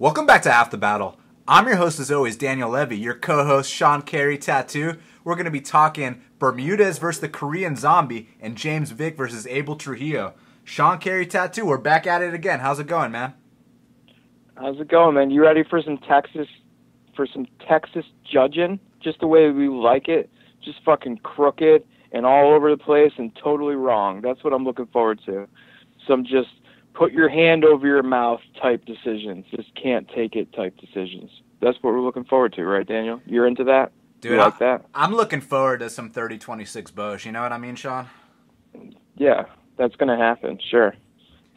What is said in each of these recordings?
Welcome back to Half the Battle. I'm your host as always, Daniel Levi, your co-host Sean Carey Tattoo. We're going to be talking Bermudez versus the Korean Zombie and James Vick versus Abel Trujillo. Sean Carey Tattoo, we're back at it again. How's it going, man? How's it going, man? You ready for some Texas judging? Just the way we like it. Just fucking crooked and all over the place and totally wrong. That's what I'm looking forward to. Some just put your hand over your mouth type decisions. Just can't take it type decisions. That's what we're looking forward to, right, Daniel? You're into that? Dude, you like that? I'm looking forward to some 30-26 Bosch. You know what I mean, Sean? Yeah, that's going to happen. Sure.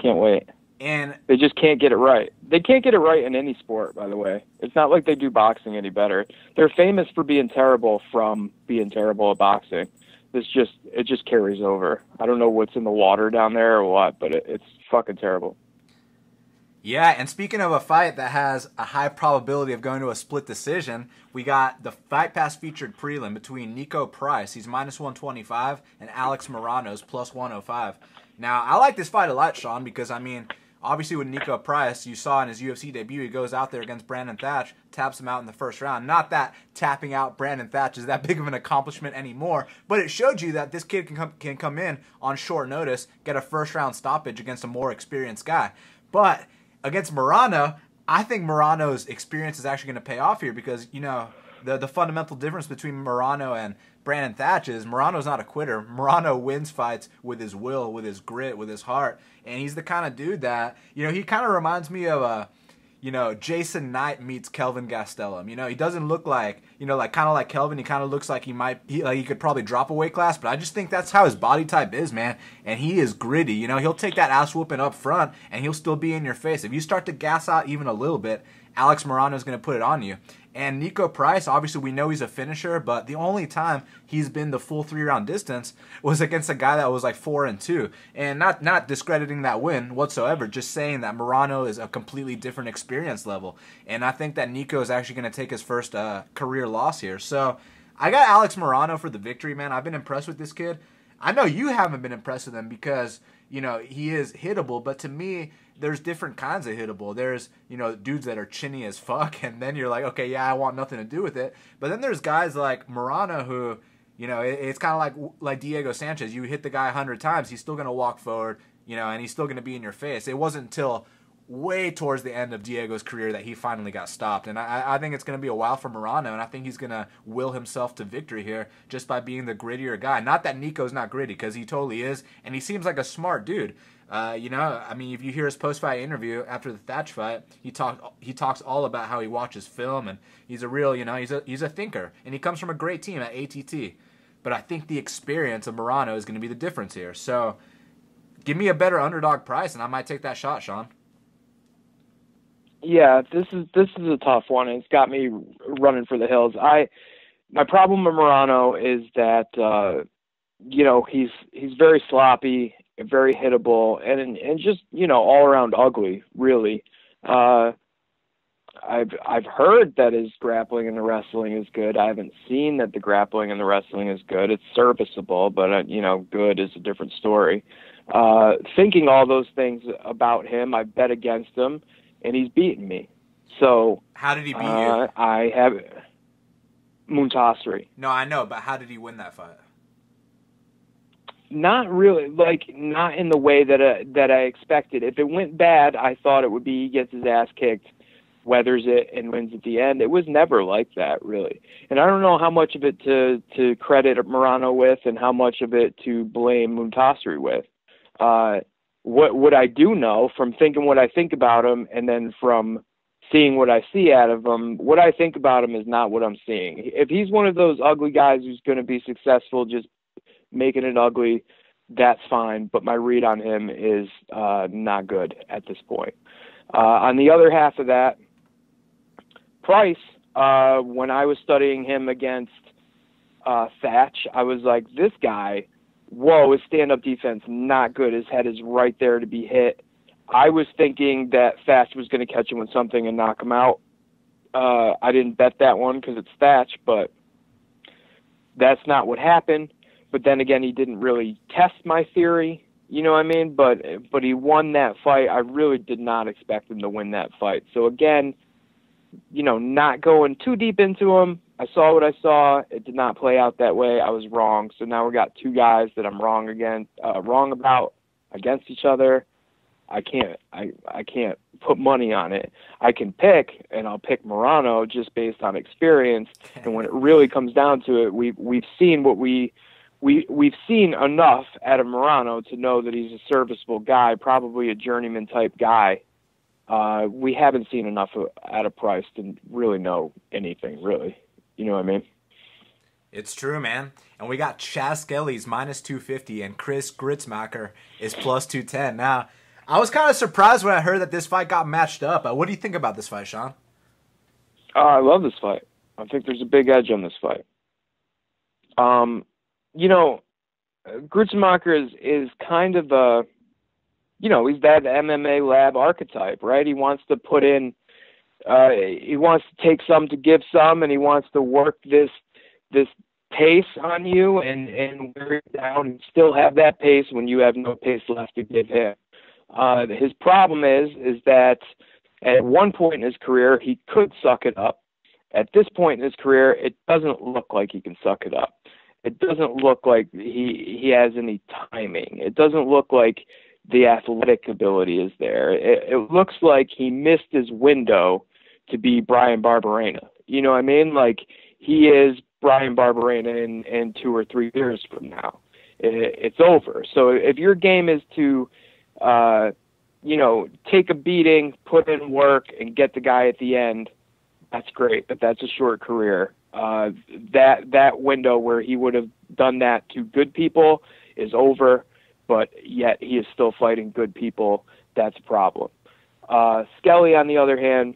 Can't wait. And they just can't get it right. They can't get it right in any sport, by the way. It's not like they do boxing any better. They're famous for being terrible from being terrible at boxing. It just carries over. I don't know what's in the water down there or what, but it's fucking terrible. Yeah, and speaking of a fight that has a high probability of going to a split decision, we got the Fight Pass featured prelim between Nico Price, he's minus 125, and Alex Morano's plus 105. Now, I like this fight a lot, Sean, because, I mean, obviously with Nico Price, you saw in his UFC debut, he goes out there against Brandon Thatch, taps him out in the first round. Not that tapping out Brandon Thatch is that big of an accomplishment anymore, but it showed you that this kid can come in on short notice, get a first-round stoppage against a more experienced guy. But against Morano, I think Morano's experience is actually going to pay off here because, you know, the fundamental difference between Morano and Brandon Thatch is Morano's not a quitter. Morano wins fights with his will, with his grit, with his heart. And he's the kind of dude that, you know, he kind of reminds me of, Jason Knight meets Kelvin Gastelum. You know, he doesn't look like, kind of like Kelvin. He kind of looks like he could probably drop a weight class. But I just think that's how his body type is, man. And he is gritty. You know, he'll take that ass whooping up front, and he'll still be in your face. If you start to gas out even a little bit, Alex Morano is going to put it on you. And Nico Price, obviously we know he's a finisher, but the only time he's been the full 3-round distance was against a guy that was like 4-2. And not discrediting that win whatsoever, just saying that Morano is a completely different experience level. And I think that Nico is actually going to take his first career loss here. So I got Alex Morano for the victory, man. I've been impressed with this kid. I know you haven't been impressed with him because, you know, he is hittable, but to me, there's different kinds of hittable. There's, you know, dudes that are chinny as fuck, and then you're like, okay, yeah, I want nothing to do with it. But then there's guys like Morano who, you know, it's kind of like Diego Sanchez. You hit the guy 100 times, he's still going to walk forward, you know, and he's still going to be in your face. It wasn't until way towards the end of Diego's career that he finally got stopped. And I think it's going to be a while for Morano, and I think he's going to will himself to victory here just by being the grittier guy. Not that Nico's not gritty, because he totally is, and he seems like a smart dude. You know, I mean, if you hear his post-fight interview after the Thatch fight, he talks all about how he watches film, and he's a real, you know, he's a thinker, and he comes from a great team at ATT. But I think the experience of Morano is going to be the difference here. So give me a better underdog price, and I might take that shot, Sean. Yeah, this is a tough one. It's got me running for the hills. My problem with Morano is that you know, he's very sloppy, very hittable, and just, you know, all around ugly, really. I've heard that his grappling and the wrestling is good. I haven't seen that the grappling and the wrestling is good. It's serviceable, but you know, good is a different story. Thinking all those things about him, I bet against him, and he's beaten me. So how did he beat you? I have Muntasri. No, I know, but how did he win that fight? Not really, not in the way that I expected. If it went bad, I thought it would be he gets his ass kicked, weathers it, and wins at the end. It was never like that, really. And I don't know how much of it to credit Morano with and how much of it to blame Muntasri with. What I do know from thinking what I think about him and then from seeing what I see out of him, what I think about him is not what I'm seeing. If he's one of those ugly guys who's going to be successful just making it ugly, that's fine. But my read on him is not good at this point. On the other half of that, Price, when I was studying him against Thatch, I was like, this guy, whoa, his stand-up defense, not good. His head is right there to be hit. I was thinking that Thatch was going to catch him with something and knock him out. I didn't bet that one because it's Thatch, but that's not what happened. But then again, he didn't really test my theory. You know what I mean? But he won that fight. I really did not expect him to win that fight. So again, not going too deep into him. I saw what I saw. It did not play out that way. I was wrong. So now we got two guys that I'm wrong about against each other. I can't put money on it. I can pick, and I'll pick Morano just based on experience. And when it really comes down to it, we've seen we've seen enough out of Morano to know that he's a serviceable guy, probably a journeyman type guy. We haven't seen enough out of Price to really know anything, really. You know what I mean? It's true, man. And we got Chas Skelly's minus 250 and Chris Gritzmacher is plus 210. Now, I was kind of surprised when I heard that this fight got matched up. What do you think about this fight, Sean? I love this fight. I think there's a big edge on this fight. Gritzmacher is kind of he's that MMA lab archetype, right? He wants to put in, he wants to take some to give some, and he wants to work this pace on you and wear it down and still have that pace when you have no pace left to give him. His problem is that at one point in his career, he could suck it up. At this point in his career, it doesn't look like he can suck it up. It doesn't look like he has any timing. It doesn't look like the athletic ability is there. It looks like he missed his window to be Brian Barberena. You know what I mean? Like, he is Brian Barberena in 2 or 3 years from now. It's over. So if your game is to, take a beating, put in work, and get the guy at the end, that's great, but that's a short career. That window where he would have done that to good people is over, but yet he is still fighting good people. That's a problem. Skelly, on the other hand,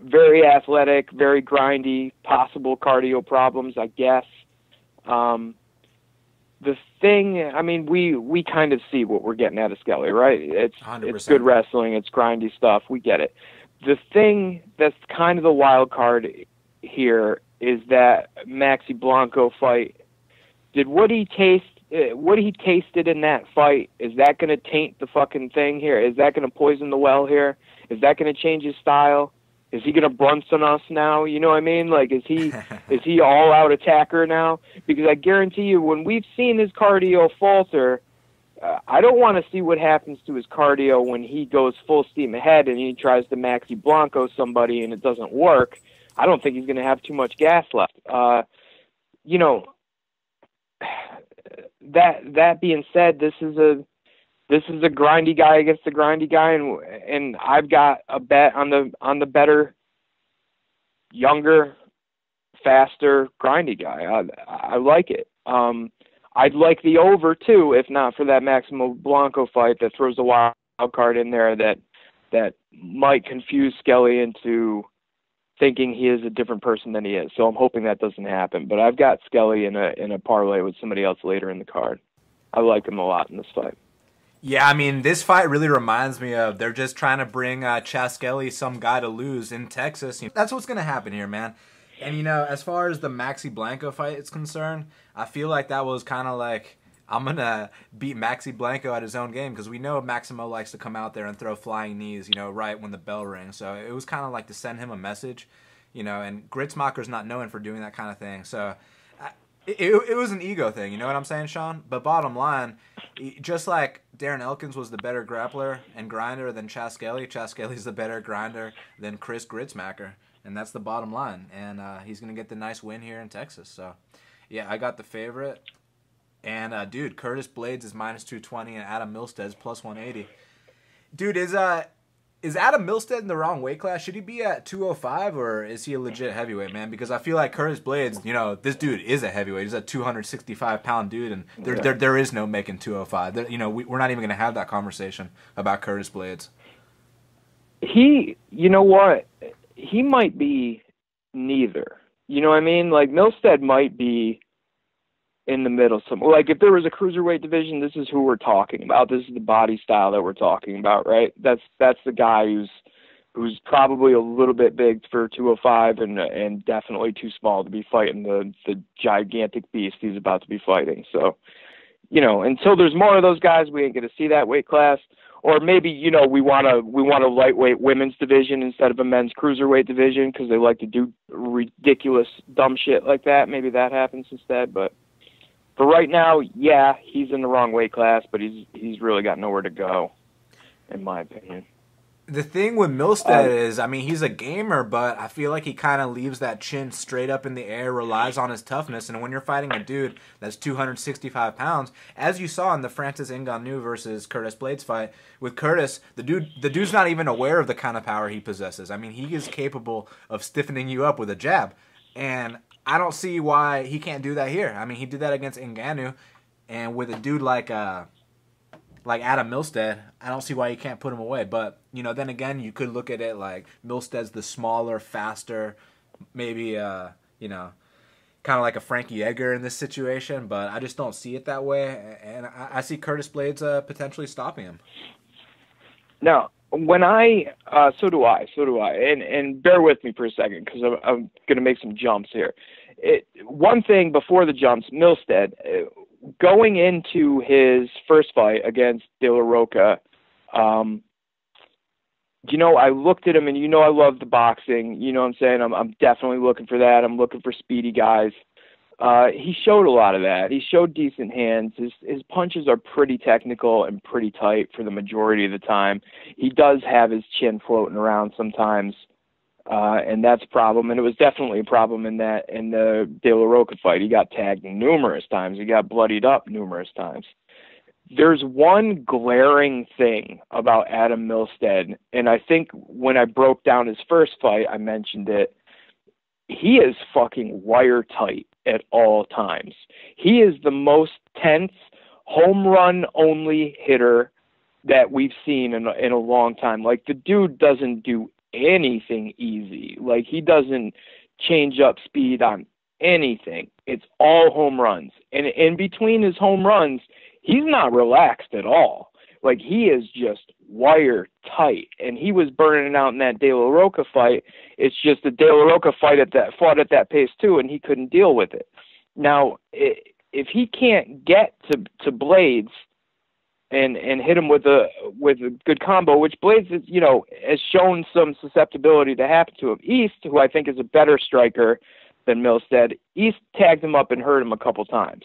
very athletic, very grindy, possible cardio problems, I guess. The thing, I mean, we kind of see what we're getting out of Skelly, right? It's 100%. It's good wrestling, it's grindy stuff. We get it. The thing that's kind of the wild card here is that Maxi Blanco fight. Did what he tasted in that fight, is that going to taint the fucking thing here? Is that going to poison the well here? Is that going to change his style? Is he going to Brunson us now? You know what I mean? Like, is he all out attacker now? Because I guarantee you, when we've seen his cardio falter, I don't want to see what happens to his cardio when he goes full steam ahead and he tries to Maxi Blanco somebody and it doesn't work. I don't think he's going to have too much gas left. That being said, this is a grindy guy against a grindy guy, and I've got a bet on the better, younger, faster, grindy guy. I like it. I'd like the over too, if not for that Maximo Blanco fight that throws a wild card in there that might confuse Skelly into thinking he is a different person than he is. So I'm hoping that doesn't happen. But I've got Skelly in a parlay with somebody else later in the card. I like him a lot in this fight. Yeah, I mean, this fight really reminds me of they're just trying to bring Chas Skelly some guy to lose in Texas. That's what's going to happen here, man. And, as far as the Maxi Blanco fight is concerned, I feel like that was kind of like, I'm going to beat Maxi Blanco at his own game because we know Maximo likes to come out there and throw flying knees, right when the bell rings. So it was kind of like to send him a message, and Gritzmacher's not known for doing that kind of thing. So it was an ego thing, you know what I'm saying, Sean? But bottom line, just like Darren Elkins was the better grappler and grinder than Chas Skelly's the better grinder than Chris Gritzmacher. And that's the bottom line. And he's going to get the nice win here in Texas. So, yeah, I got the favorite. And, dude, Curtis Blades is minus 220 and Adam Milstead's plus 180. Dude, is Adam Milstead in the wrong weight class? Should he be at 205 or is he a legit heavyweight, man? Because I feel like Curtis Blades, this dude is a heavyweight. He's a 265-pound dude, and there is no making 205. We're not even going to have that conversation about Curtis Blades. You know what? He might be neither. You know what I mean? Like, Milstead might be in the middle somewhere. Like, if there was a cruiserweight division, this is who we're talking about. This is the body style that we're talking about, right? That's the guy who's probably a little bit big for 205 and definitely too small to be fighting the gigantic beast he's about to be fighting. So, until there's more of those guys, we ain't going to see that weight class. Or maybe, we want a lightweight women's division instead of a men's cruiserweight division because they like to do ridiculous, dumb shit like that. Maybe that happens instead. But for right now, yeah, he's in the wrong weight class, but he's really got nowhere to go, in my opinion. The thing with Milstead is, he's a gamer, but I feel like he kind of leaves that chin straight up in the air, relies on his toughness, and when you're fighting a dude that's 265 pounds, as you saw in the Francis Ngannou versus Curtis Blades fight, with Curtis, the dude's not even aware of the kind of power he possesses. He is capable of stiffening you up with a jab, and I don't see why he can't do that here. He did that against Ngannou, and with a dude like Adam Milstead, I don't see why you can't put him away. But, then again, you could look at it like Milstead's the smaller, faster, maybe, kind of like a Frankie Edgar in this situation. But I just don't see it that way. And I see Curtis Blades potentially stopping him. Now, when so do I. And bear with me for a second because I'm going to make some jumps here. One thing before the jumps, Milstead, going into his first fight against De La Roca, I looked at him and I love the boxing. You know what I'm saying? I'm definitely looking for that. I'm looking for speedy guys. He showed a lot of that. He showed decent hands. His punches are pretty technical and pretty tight for the majority of the time. He does have his chin floating around sometimes. And that's a problem, and it was definitely a problem in the De La Roca fight. He got tagged numerous times. He got bloodied up numerous times. There's one glaring thing about Adam Milstead, and I think when I broke down his first fight, I mentioned it. He is fucking wire tight at all times. He is the most tense, home run only hitter that we've seen in a long time. Like, the dude doesn't do anything easy. Like, he doesn't change up speed on anything. It's all home runs. And in between his home runs, he's not relaxed at all. Like, he is just wire tight. And he was burning out in that De La Roca fight. It's just the De La Roca fought at that pace too, and he couldn't deal with it. Now, if he can't get to Blades and hit him with a good combo, which Blades is, has shown some susceptibility to happen to him. East, who I think is a better striker than Milstead, East tagged him up and hurt him a couple times.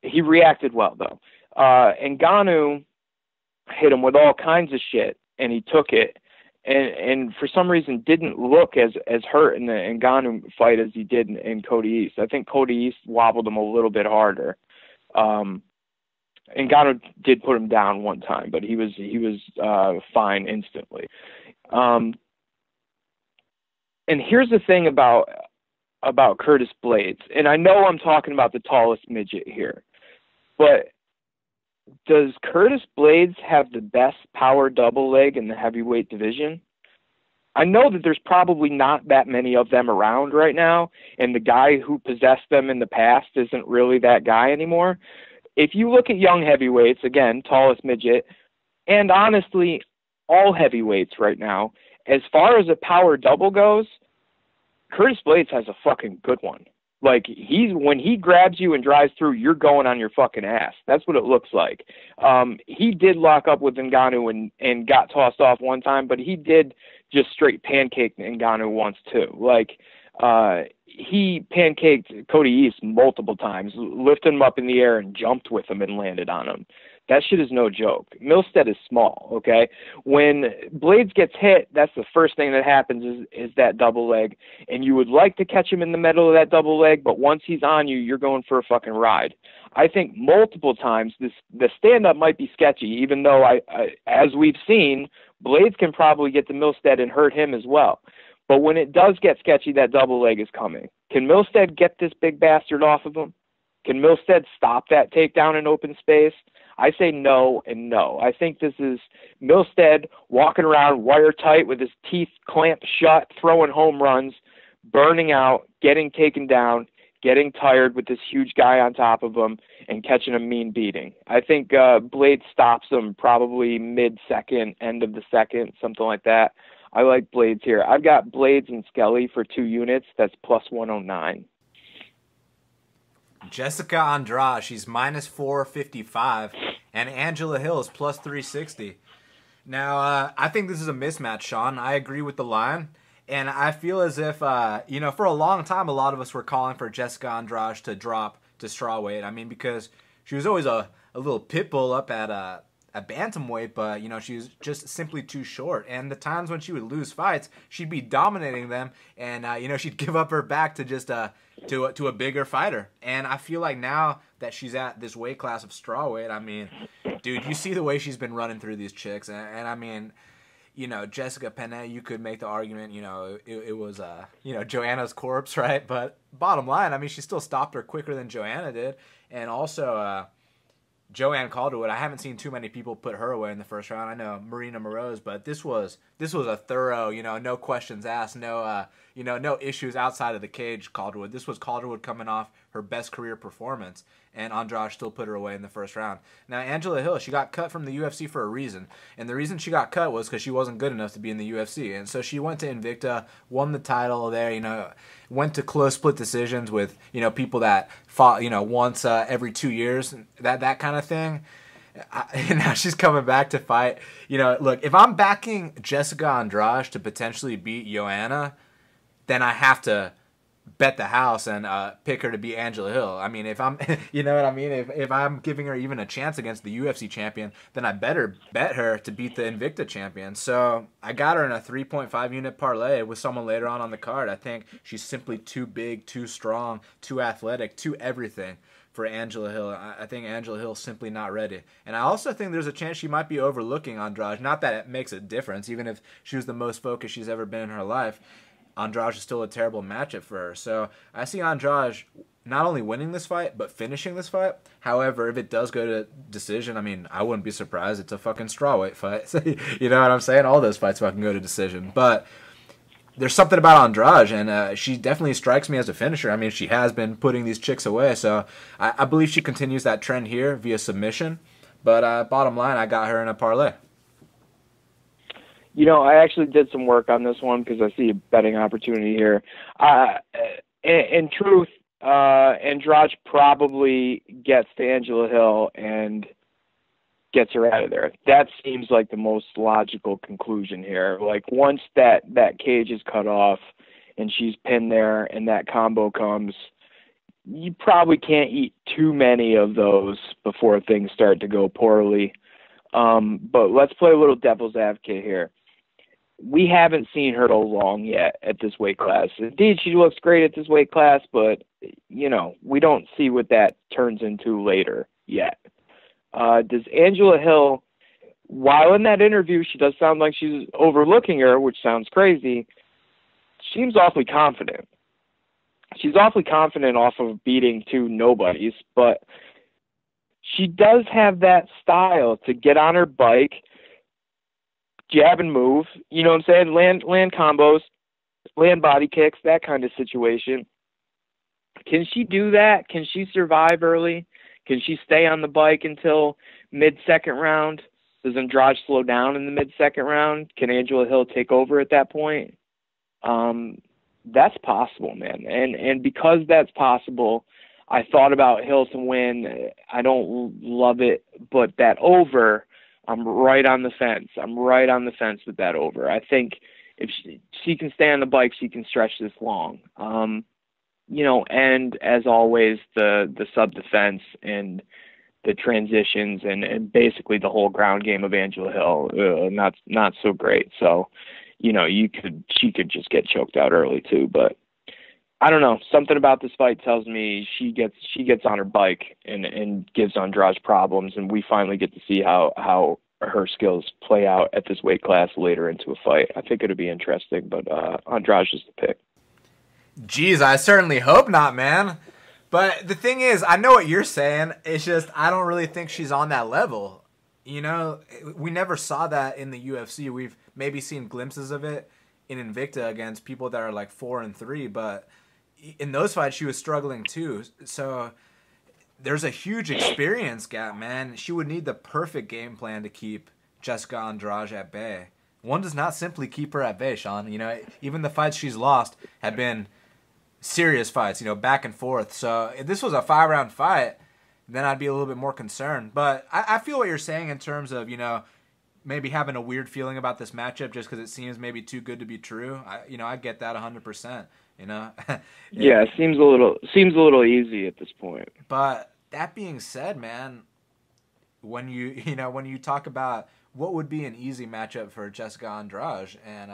He reacted well though. Ngannou hit him with all kinds of shit, and he took it, and for some reason didn't look as hurt in the Ngannou fight as he did in Cody East. I think Cody East wobbled him a little bit harder. Ngannou did put him down one time, but he was fine instantly. And here's the thing about Curtis Blades, and I know I'm talking about the tallest midget here, but does Curtis Blades have the best power double leg in the heavyweight division? I know that there's probably not that many of them around right now, and the guy who possessed them in the past isn't really that guy anymore. If you look at young heavyweights, again, tallest midget, and honestly, all heavyweights right now, as far as a power double goes, Curtis Blades has a fucking good one. Like, when he grabs you and drives through, you're going on your fucking ass. That's what it looks like. He did lock up with Ngannou and got tossed off one time, but he did just straight pancake Ngannou once too. Like, he pancaked Cody East multiple times, lifted him up in the air and jumped with him and landed on him. That shit is no joke. Milstead is small, okay? When Blades gets hit, that's the first thing that happens is that double leg. And you would like to catch him in the middle of that double leg, but once he's on you, you're going for a fucking ride. I think multiple times the stand-up might be sketchy, even though, I as we've seen, Blades can probably get to Milstead and hurt him as well. But when it does get sketchy, that double leg is coming. Can Milstead get this big bastard off of him? Can Milstead stop that takedown in open space? I say no and no. I think this is Milstead walking around wire tight with his teeth clamped shut, throwing home runs, burning out, getting taken down, getting tired with this huge guy on top of him, and catching a mean beating. I think Blades stops him probably mid-second, end of the second, something like that. I like Blades here. I've got Blades and Skelly for 2 units. That's plus 109. Jessica Andrade, she's minus 455, and Angela Hill is plus 360. Now, I think this is a mismatch, Sean. I agree with the line. And I feel as if, for a long time, a lot of us were calling for Jessica Andrade to drop to strawweight. I mean, because she was always a little pit bull up at bantamweight, but, she was just simply too short. And the times when she would lose fights, she'd be dominating them, and, she'd give up her back to just to a bigger fighter. And I feel like now that she's at this weight class of strawweight, I mean, dude, you see the way she's been running through these chicks, and I mean, Jessica Penne, you could make the argument, it was, Joanna's corpse, right? But bottom line, I mean, she still stopped her quicker than Joanna did. And also, Joanne Calderwood, I haven't seen too many people put her away in the first round. I know Marina Moroz, but this was a thorough, no questions asked, no issues outside of the cage Calderwood. This was Calderwood coming off her best career performance, and Andrade still put her away in the first round. Now, Angela Hill, she got cut from the UFC for a reason, and the reason she got cut was because she wasn't good enough to be in the UFC, and so she went to Invicta, won the title there, went to close split decisions with, people that fought, once every 2 years, that kind of thing. And now she's coming back to fight. Look, if I'm backing Jessica Andrade to potentially beat Joanna, then I have to bet the house and pick her to beat Angela Hill. I mean, if I'm, you know what I mean? If I'm giving her even a chance against the UFC champion, then I better bet her to beat the Invicta champion. So I got her in a 3.5 unit parlay with someone later on the card. I think she's simply too big, too strong, too athletic, too everything for Angela Hill. I think Angela Hill's simply not ready. And I also think there's a chance she might be overlooking Andrade. Not that it makes a difference, even if she was the most focused she's ever been in her life. Andrade is still a terrible matchup for her. So I see Andrade not only winning this fight, but finishing this fight. However, if it does go to decision, I mean, I wouldn't be surprised. It's a fucking strawweight fight. You know what I'm saying? All those fights fucking go to decision. But there's something about Andrade, and she definitely strikes me as a finisher. I mean, she has been putting these chicks away. So I believe she continues that trend here via submission. But bottom line, I got her in a parlay. I actually did some work on this one because I see a betting opportunity here. In truth, Andrade probably gets to Angela Hill and gets her out of there. That seems like the most logical conclusion here. Like, once that cage is cut off and she's pinned there and that combo comes, you probably can't eat too many of those before things start to go poorly. But let's play a little devil's advocate here. We haven't seen her go long yet at this weight class. Indeed, she looks great at this weight class, but, we don't see what that turns into later yet. Does Angela Hill, while in that interview she does sound like she's overlooking her, which sounds crazy, seems awfully confident. She's awfully confident off of beating two nobodies, but she does have that style to get on her bike, jab and move, you know what I'm saying? Land combos, land body kicks, that kind of situation. Can she do that? Can she survive early? Can she stay on the bike until mid-second round? Does Andrade slow down in the mid-second round? Can Angela Hill take over at that point? That's possible, man. And because that's possible, I thought about Hill to win. I don't love it, but that over, I'm right on the fence. I'm right on the fence with that over. I think if she can stay on the bike, she can stretch this long. And as always, the sub-defense and the transitions and basically the whole ground game of Angela Hill, not so great. So, she could just get choked out early too. But I don't know. Something about this fight tells me she gets on her bike and gives Andrade problems, and we finally get to see how her skills play out at this weight class later into a fight. I think it'll be interesting, but Andrade is the pick. Jeez, I certainly hope not, man. But the thing is, I know what you're saying. It's just I don't really think she's on that level. We never saw that in the UFC. We've maybe seen glimpses of it in Invicta against people that are like 4-3, but in those fights she was struggling too. So there's a huge experience gap, man. She would need the perfect game plan to keep Jessica Andrade at bay. One does not simply keep her at bay, Sean. Even the fights she's lost have been serious fights, back and forth. So if this was a 5-round fight, then I'd be a little bit more concerned. But I feel what you're saying in terms of, maybe having a weird feeling about this matchup just because it seems maybe too good to be true. I get that 100%. Yeah, it seems a little easy at this point. But that being said, man, when you talk about what would be an easy matchup for Jessica Andrade, and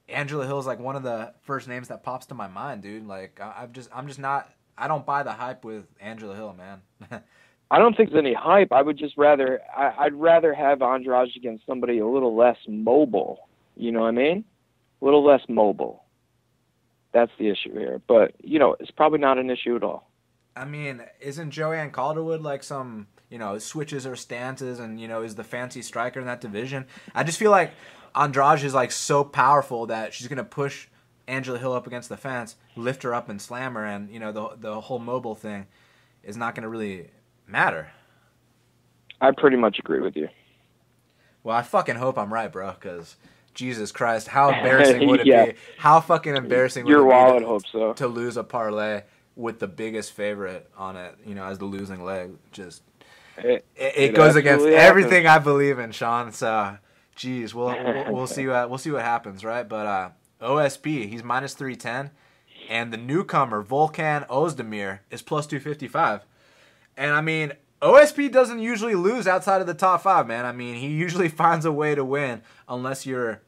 Angela Hill's like one of the first names that pops to my mind, dude. Like I'm just not. I don't buy the hype with Angela Hill, man. I don't think there's any hype. I would just I'd rather have Andrade against somebody a little less mobile. You know what I mean? A little less mobile. That's the issue here. But, it's probably not an issue at all. I mean, isn't Joanne Calderwood like some, switches her stances and, is the fancy striker in that division? I just feel like Andrade is like so powerful that she's going to push Angela Hill up against the fence, lift her up and slam her, and, the whole mobile thing is not going to really matter. I pretty much agree with you. Well, I fucking hope I'm right, bro, because Jesus Christ, how embarrassing would it be? How fucking embarrassing would it be hope so. To lose a parlay with the biggest favorite on it, as the losing leg? Just it goes against everything I believe in, Sean. So, geez, we'll see what happens, right? But OSP, he's minus 310, and the newcomer Volkan Ozdemir is plus 255. And I mean, OSP doesn't usually lose outside of the top 5, man. I mean, he usually finds a way to win unless you're,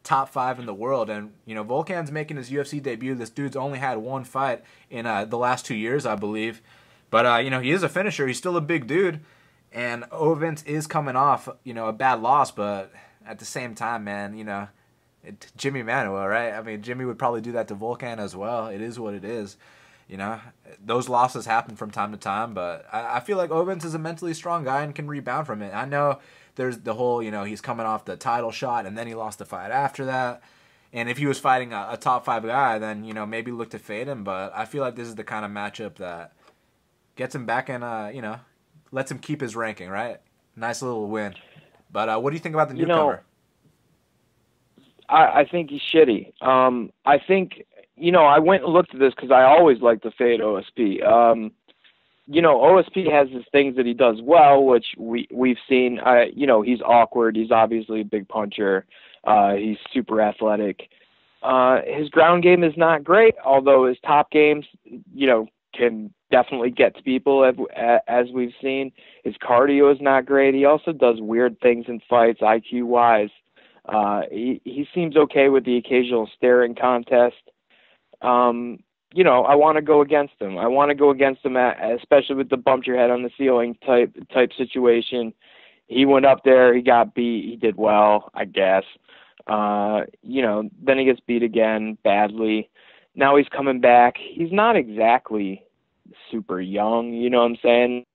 top 5 in the world. And, Volkan's making his UFC debut. This dude's only had one fight in the last 2 years, I believe. But, he is a finisher. He's still a big dude. And Ovens is coming off, a bad loss. But at the same time, man, Jimmy Manuel, right? I mean, Jimmy would probably do that to Volkan as well. It is what it is. Those losses happen from time to time, but I feel like Ovens is a mentally strong guy and can rebound from it. I know there's the whole, he's coming off the title shot and then he lost the fight after that. And if he was fighting a top 5 guy, then, maybe look to fade him. But I feel like this is the kind of matchup that gets him back and, lets him keep his ranking, right? Nice little win. But what do you think about the newcomer? I think he's shitty. I think... I went and looked at this because I always like to fade OSP. OSP has his things that he does well, which we've seen. He's awkward. He's obviously a big puncher. He's super athletic. His ground game is not great, although his top games, can definitely get to people as we've seen. His cardio is not great. He also does weird things in fights, IQ-wise. He seems okay with the occasional staring contest. I want to go against him. I want to go against him, especially with the bump your head on the ceiling type situation. He went up there, he got beat, he did well, I guess. Then he gets beat again badly. Now he's coming back. He's not exactly super young, you know what I'm saying?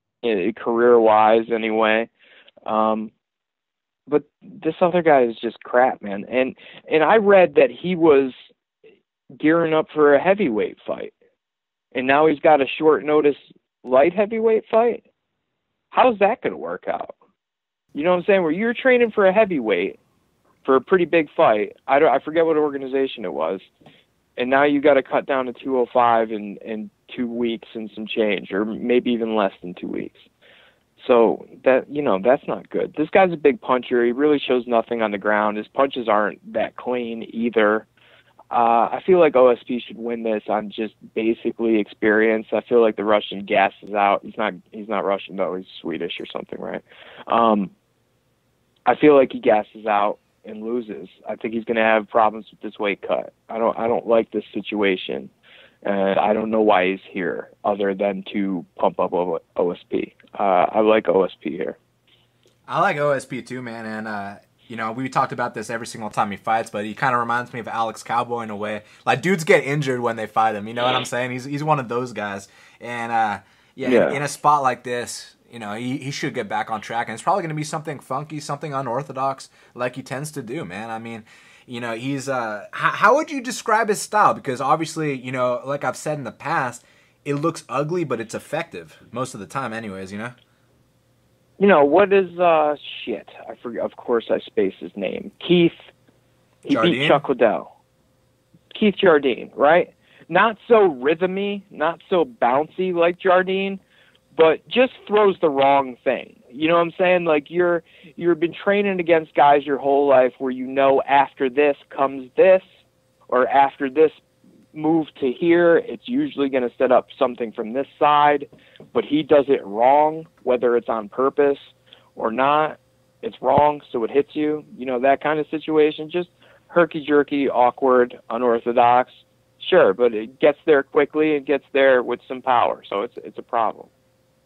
Career-wise, anyway. But this other guy is just crap, man. And I read that he was gearing up for a heavyweight fight, and now he's got a short notice light heavyweight fight. How's that going to work out? You know what I'm saying? Where you're training for a heavyweight for a pretty big fight. I forget what organization it was, and now you got to cut down to 205 in 2 weeks and some change, or maybe even less than 2 weeks. So that's not good. This guy's a big puncher. He really shows nothing on the ground. His punches aren't that clean either. I feel like OSP should win this on just basically experience. I feel like the Russian gasses out. He's not Russian though. He's Swedish or something, right? I feel like he gasses out and loses. I think he's going to have problems with this weight cut. I don't like this situation, and I don't know why he's here other than to pump up OSP. I like OSP here. I like OSP too, man, and we talked about this every single time he fights, but he kind of reminds me of Alex Cowboy in a way. Like, dudes get injured when they fight him. You know what I'm saying? He's one of those guys. And, in a spot like this, he should get back on track. And it's probably going to be something funky, something unorthodox like he tends to do, man. I mean, he's... how would you describe his style? Because obviously, like I've said in the past, it looks ugly, but it's effective most of the time anyways, What is, shit, I forget, of course I spaced his name. Keith, he Jardine? beat Chuck Liddell. Keith Jardine, right? not so rhythmy, not so bouncy like Jardine, but just throws the wrong thing. You know what I'm saying? Like you've been training against guys your whole life where you know after this comes this, or after this move to here, it's usually going to set up something from this side, but he does it wrong, whether it's on purpose or not. It's wrong, so it hits you. You know, that kind of situation, just herky-jerky, awkward, unorthodox. Sure, but it gets there quickly and gets there with some power, so it's a problem.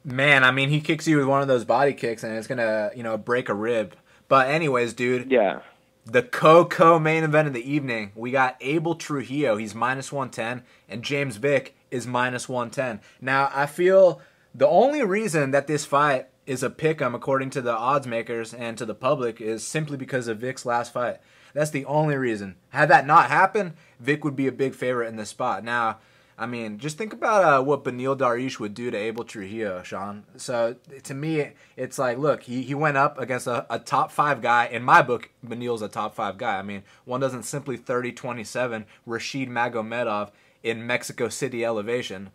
Man, I mean, he kicks you with one of those body kicks, and it's going to, break a rib. But anyways, dude. Yeah. The co-main event of the evening, we got Abel Trujillo. He's minus 110, and James Vick is minus 110. Now, I feel the only reason that this fight is a pick'em, according to the odds makers and to the public, is simply because of Vick's last fight. That's the only reason. Had that not happened, Vick would be a big favorite in this spot. Now, I mean, just think about what Beneil Dariush would do to Abel Trujillo, Sean. So, to me, it's like, look, he went up against a top 5 guy. In my book, Beneil's a top 5 guy. I mean, one doesn't simply 30-27 Rashid Magomedov in Mexico City elevation.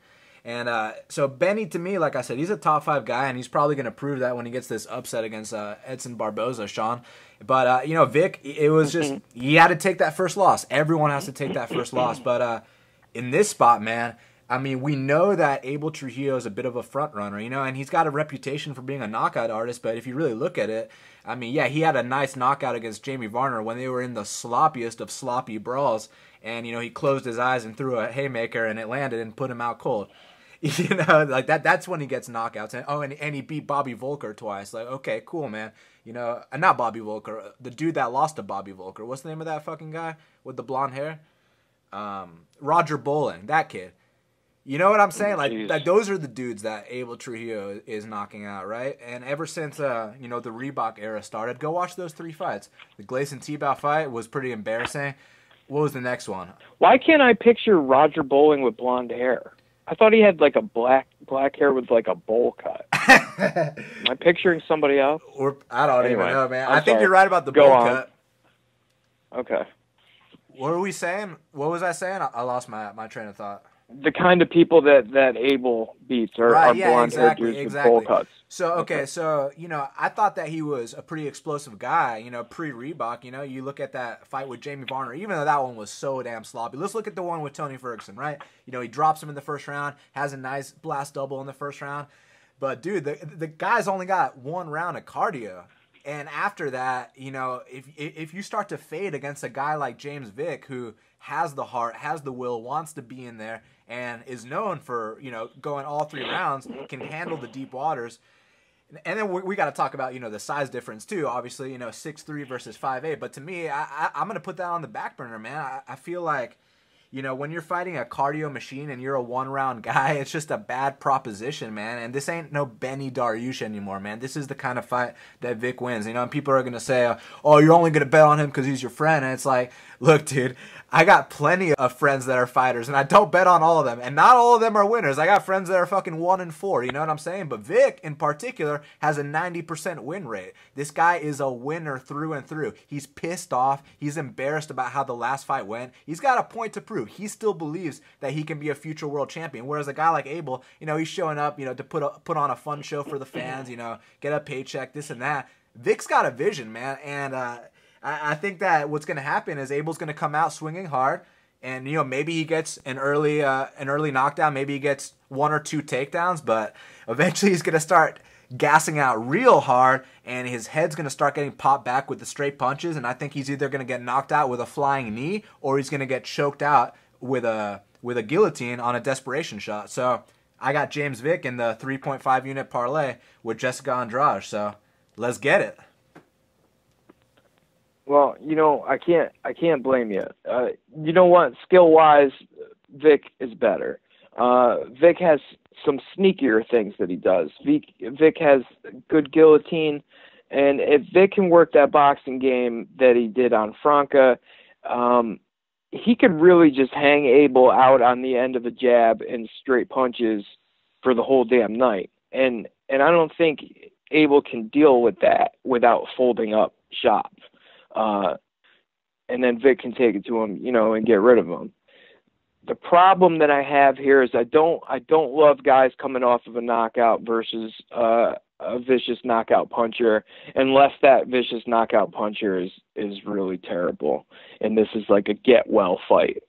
And so Benny, to me, like I said, he's a top 5 guy, and he's probably going to prove that when he gets this upset against Edson Barboza, Sean. But, Vick, it was just, he had to take that first loss. Everyone has to take that first loss. But in this spot, man, I mean, we know that Abel Trujillo is a bit of a front runner, and he's got a reputation for being a knockout artist. But if you really look at it, I mean, yeah, he had a nice knockout against Jamie Varner when they were in the sloppiest of sloppy brawls. And, he closed his eyes and threw a haymaker, and it landed and put him out cold. Like that's when he gets knockouts. And he beat Bobby Volker twice. Like, okay, cool, man. Not Bobby Volker, the dude that lost to Bobby Volker. What's the name of that fucking guy with the blonde hair? Roger Bowling, that kid. You know what I'm saying? Like those are the dudes that Abel Trujillo is knocking out, right? And ever since the Reebok era started, go watch those 3 fights. The Gleison Tebow fight was pretty embarrassing. What was the next one? Why can't I picture Roger Bowling with blonde hair? I thought he had like a black hair with like a bowl cut. Am I picturing somebody else? I don't even know, man. I think you're right about the bowl cut. Okay. What were we saying? What was I saying? I lost my train of thought. The kind of people that Abel beats are blonde-haired dudes with bowl cuts. So, okay, so, I thought that he was a pretty explosive guy, pre-Reebok. You look at that fight with Jamie Varner, even though that one was so damn sloppy. Let's look at the one with Tony Ferguson, right? He drops him in the first round, has a nice blast double in the first round. But, dude, the guy's only got 1 round of cardio. And after that, if you start to fade against a guy like James Vick, who has the heart, has the will, wants to be in there, and is known for, going all 3 rounds, can handle the deep waters. And then we got to talk about, the size difference too. Obviously, 6'3" versus 5'8". But to me, I'm going to put that on the back burner, man. I feel like, when you're fighting a cardio machine and you're a 1-round guy, it's just a bad proposition, man. And this ain't no Benny Dariush anymore, man. This is the kind of fight that Vick wins. And people are going to say, oh, you're only going to bet on him because he's your friend. And it's like, look, dude, I got plenty of friends that are fighters, and I don't bet on all of them. And not all of them are winners. I got friends that are fucking 1-4, you know what I'm saying? But Vick, in particular, has a 90% win rate. This guy is a winner through and through. He's pissed off. He's embarrassed about how the last fight went. He's got a point to prove. He still believes that he can be a future world champion. Whereas a guy like Abel, he's showing up, to put on a fun show for the fans, get a paycheck, this and that. Vick's got a vision, man, and I think that what's going to happen is Abel's going to come out swinging hard, and maybe he gets an early knockdown, maybe he gets 1 or 2 takedowns, but eventually he's going to start gassing out real hard, and his head's going to start getting popped back with the straight punches, and I think he's either going to get knocked out with a flying knee, or he's going to get choked out with a guillotine on a desperation shot. So I got James Vick in the 3.5 unit parlay with Jessica Andrade, so let's get it. Well, I can't blame you. You know what? Skill-wise, Vick is better. Vick has some sneakier things that he does. Vick has good guillotine, and if Vick can work that boxing game that he did on Franca, he could really just hang Abel out on the end of a jab and straight punches for the whole damn night. And I don't think Abel can deal with that without folding up shop. And then Vick can take it to him, and get rid of him. The problem that I have here is I don't love guys coming off of a knockout versus a vicious knockout puncher, unless that vicious knockout puncher is really terrible, and this is like a get well fight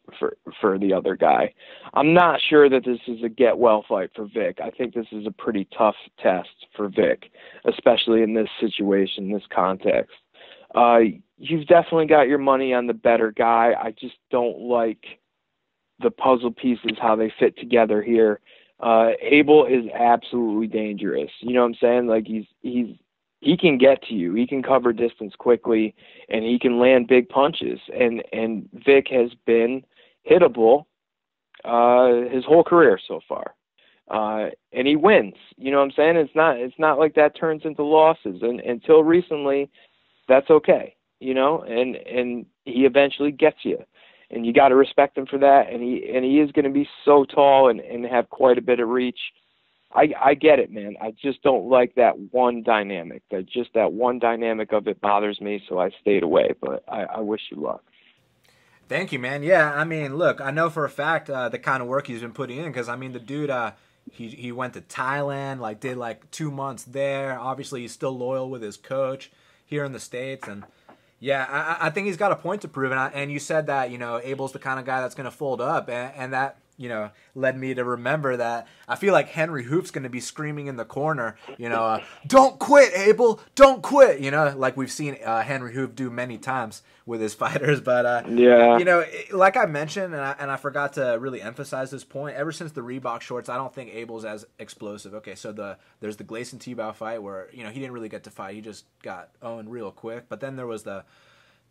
for the other guy. I'm not sure that this is a get well fight for Vick. I think this is a pretty tough test for Vick, especially in this situation, this context. You've definitely got your money on the better guy. I just don't like the puzzle pieces, how they fit together here. Abel is absolutely dangerous. You know what I'm saying? Like he can get to you. He can cover distance quickly, and he can land big punches. And Vick has been hittable his whole career so far. And he wins. You know what I'm saying? It's not like that turns into losses. And until recently, that's okay. You know, and he eventually gets you. And you got to respect him for that. And he is going to be so tall and have quite a bit of reach. I get it, man. I just don't like that one dynamic. That one dynamic of it bothers me, so I stayed away. But I wish you luck. Thank you, man. Yeah, I mean, look, I know for a fact the kind of work he's been putting in, because, I mean, the dude, he went to Thailand, like, did, like, 2 months there. Obviously, he's still loyal with his coach here in the States, and yeah, I think he's got a point to prove. And you said that, you know, Abel's the kind of guy that's going to fold up. And that, you know, led me to remember that I feel like Henry Hoop's going to be screaming in the corner, you know, don't quit, Abel, don't quit, you know, like we've seen Henry Hoop do many times with his fighters. But, yeah, you know, like I mentioned, and I forgot to really emphasize this point, ever since the Reebok shorts, I don't think Abel's as explosive. Okay, so there's the Gleison Tebow fight where, you know, he didn't really get to fight. He just got owned real quick. But then there was the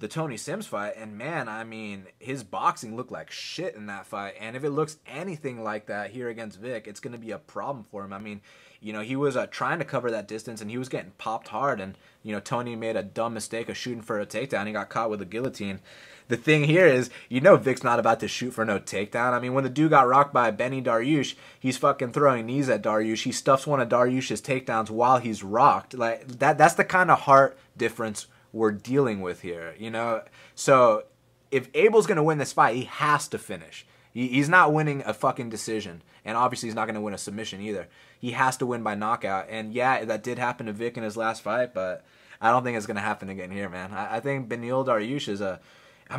Tony Sims fight, and man, I mean, his boxing looked like shit in that fight. And if it looks anything like that here against Vick, it's going to be a problem for him. I mean, you know, he was trying to cover that distance, and he was getting popped hard. And, you know, Tony made a dumb mistake of shooting for a takedown. He got caught with a guillotine. The thing here is, you know, Vick's not about to shoot for no takedown. I mean, when the dude got rocked by Benny Dariush, he's fucking throwing knees at Dariush. He stuffs one of Dariush's takedowns while he's rocked. Like, that's the kind of heart difference we're dealing with here, you know? So if Abel's going to win this fight, he has to finish. He's not winning a fucking decision, and obviously he's not going to win a submission either. He has to win by knockout, and yeah, that did happen to Vick in his last fight, but I don't think it's going to happen again here, man. I think Beneil Dariush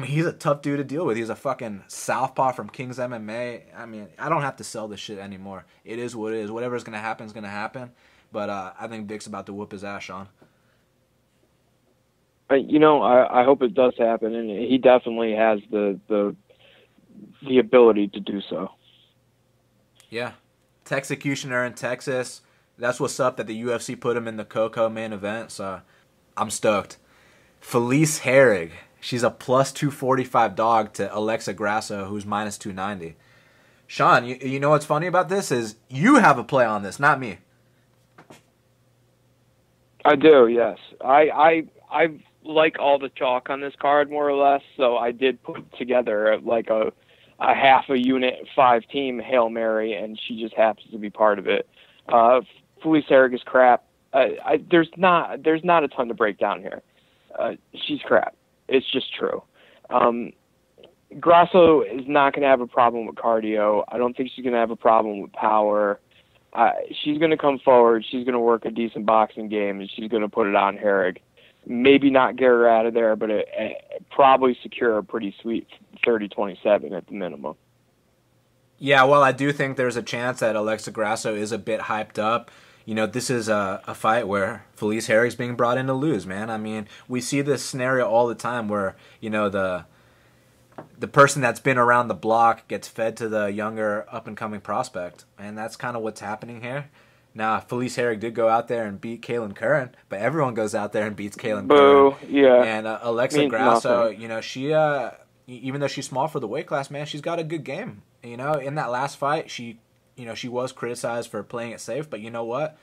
he's a tough dude to deal with. He's a fucking southpaw from King's MMA. I mean, I don't have to sell this shit anymore. It is what it is. Whatever's going to happen is going to happen, but I think Vick's about to whoop his ass, Sean. You know, I hope it does happen, and he definitely has the ability to do so. Yeah. Texecutioner in Texas. That's what's up that the UFC put him in the Coco main event, so I'm stoked. Felice Herrig. She's a plus 245 dog to Alexa Grasso, who's minus 290. Sean, you know what's funny about this is you have a play on this, not me. I do, yes. I like all the chalk on this card, more or less, so I did put together like a half a unit 5-team Hail Mary, and she just happens to be part of it. Felice Herrig is crap. There's not a ton to break down here. She's crap. It's just true. Grasso is not going to have a problem with cardio. I don't think she's going to have a problem with power. She's going to come forward. She's going to work a decent boxing game, and she's going to put it on Herrig. Maybe not get her out of there, but probably secure a pretty sweet 30-27 at the minimum. Yeah, well, I do think there's a chance that Alexa Grasso is a bit hyped up. You know, this is a fight where Felice Herrig's being brought in to lose, man. I mean, we see this scenario all the time where, you know, the person that's been around the block gets fed to the younger up-and-coming prospect, and that's kind of what's happening here. Now, Felice Herrig did go out there and beat Kaylin Curran, but everyone goes out there and beats Kaylin Curran. Yeah. And Alexa Grasso, you know, she, even though she's small for the weight class, man, she's got a good game. You know, in that last fight, she was criticized for playing it safe, but you know what?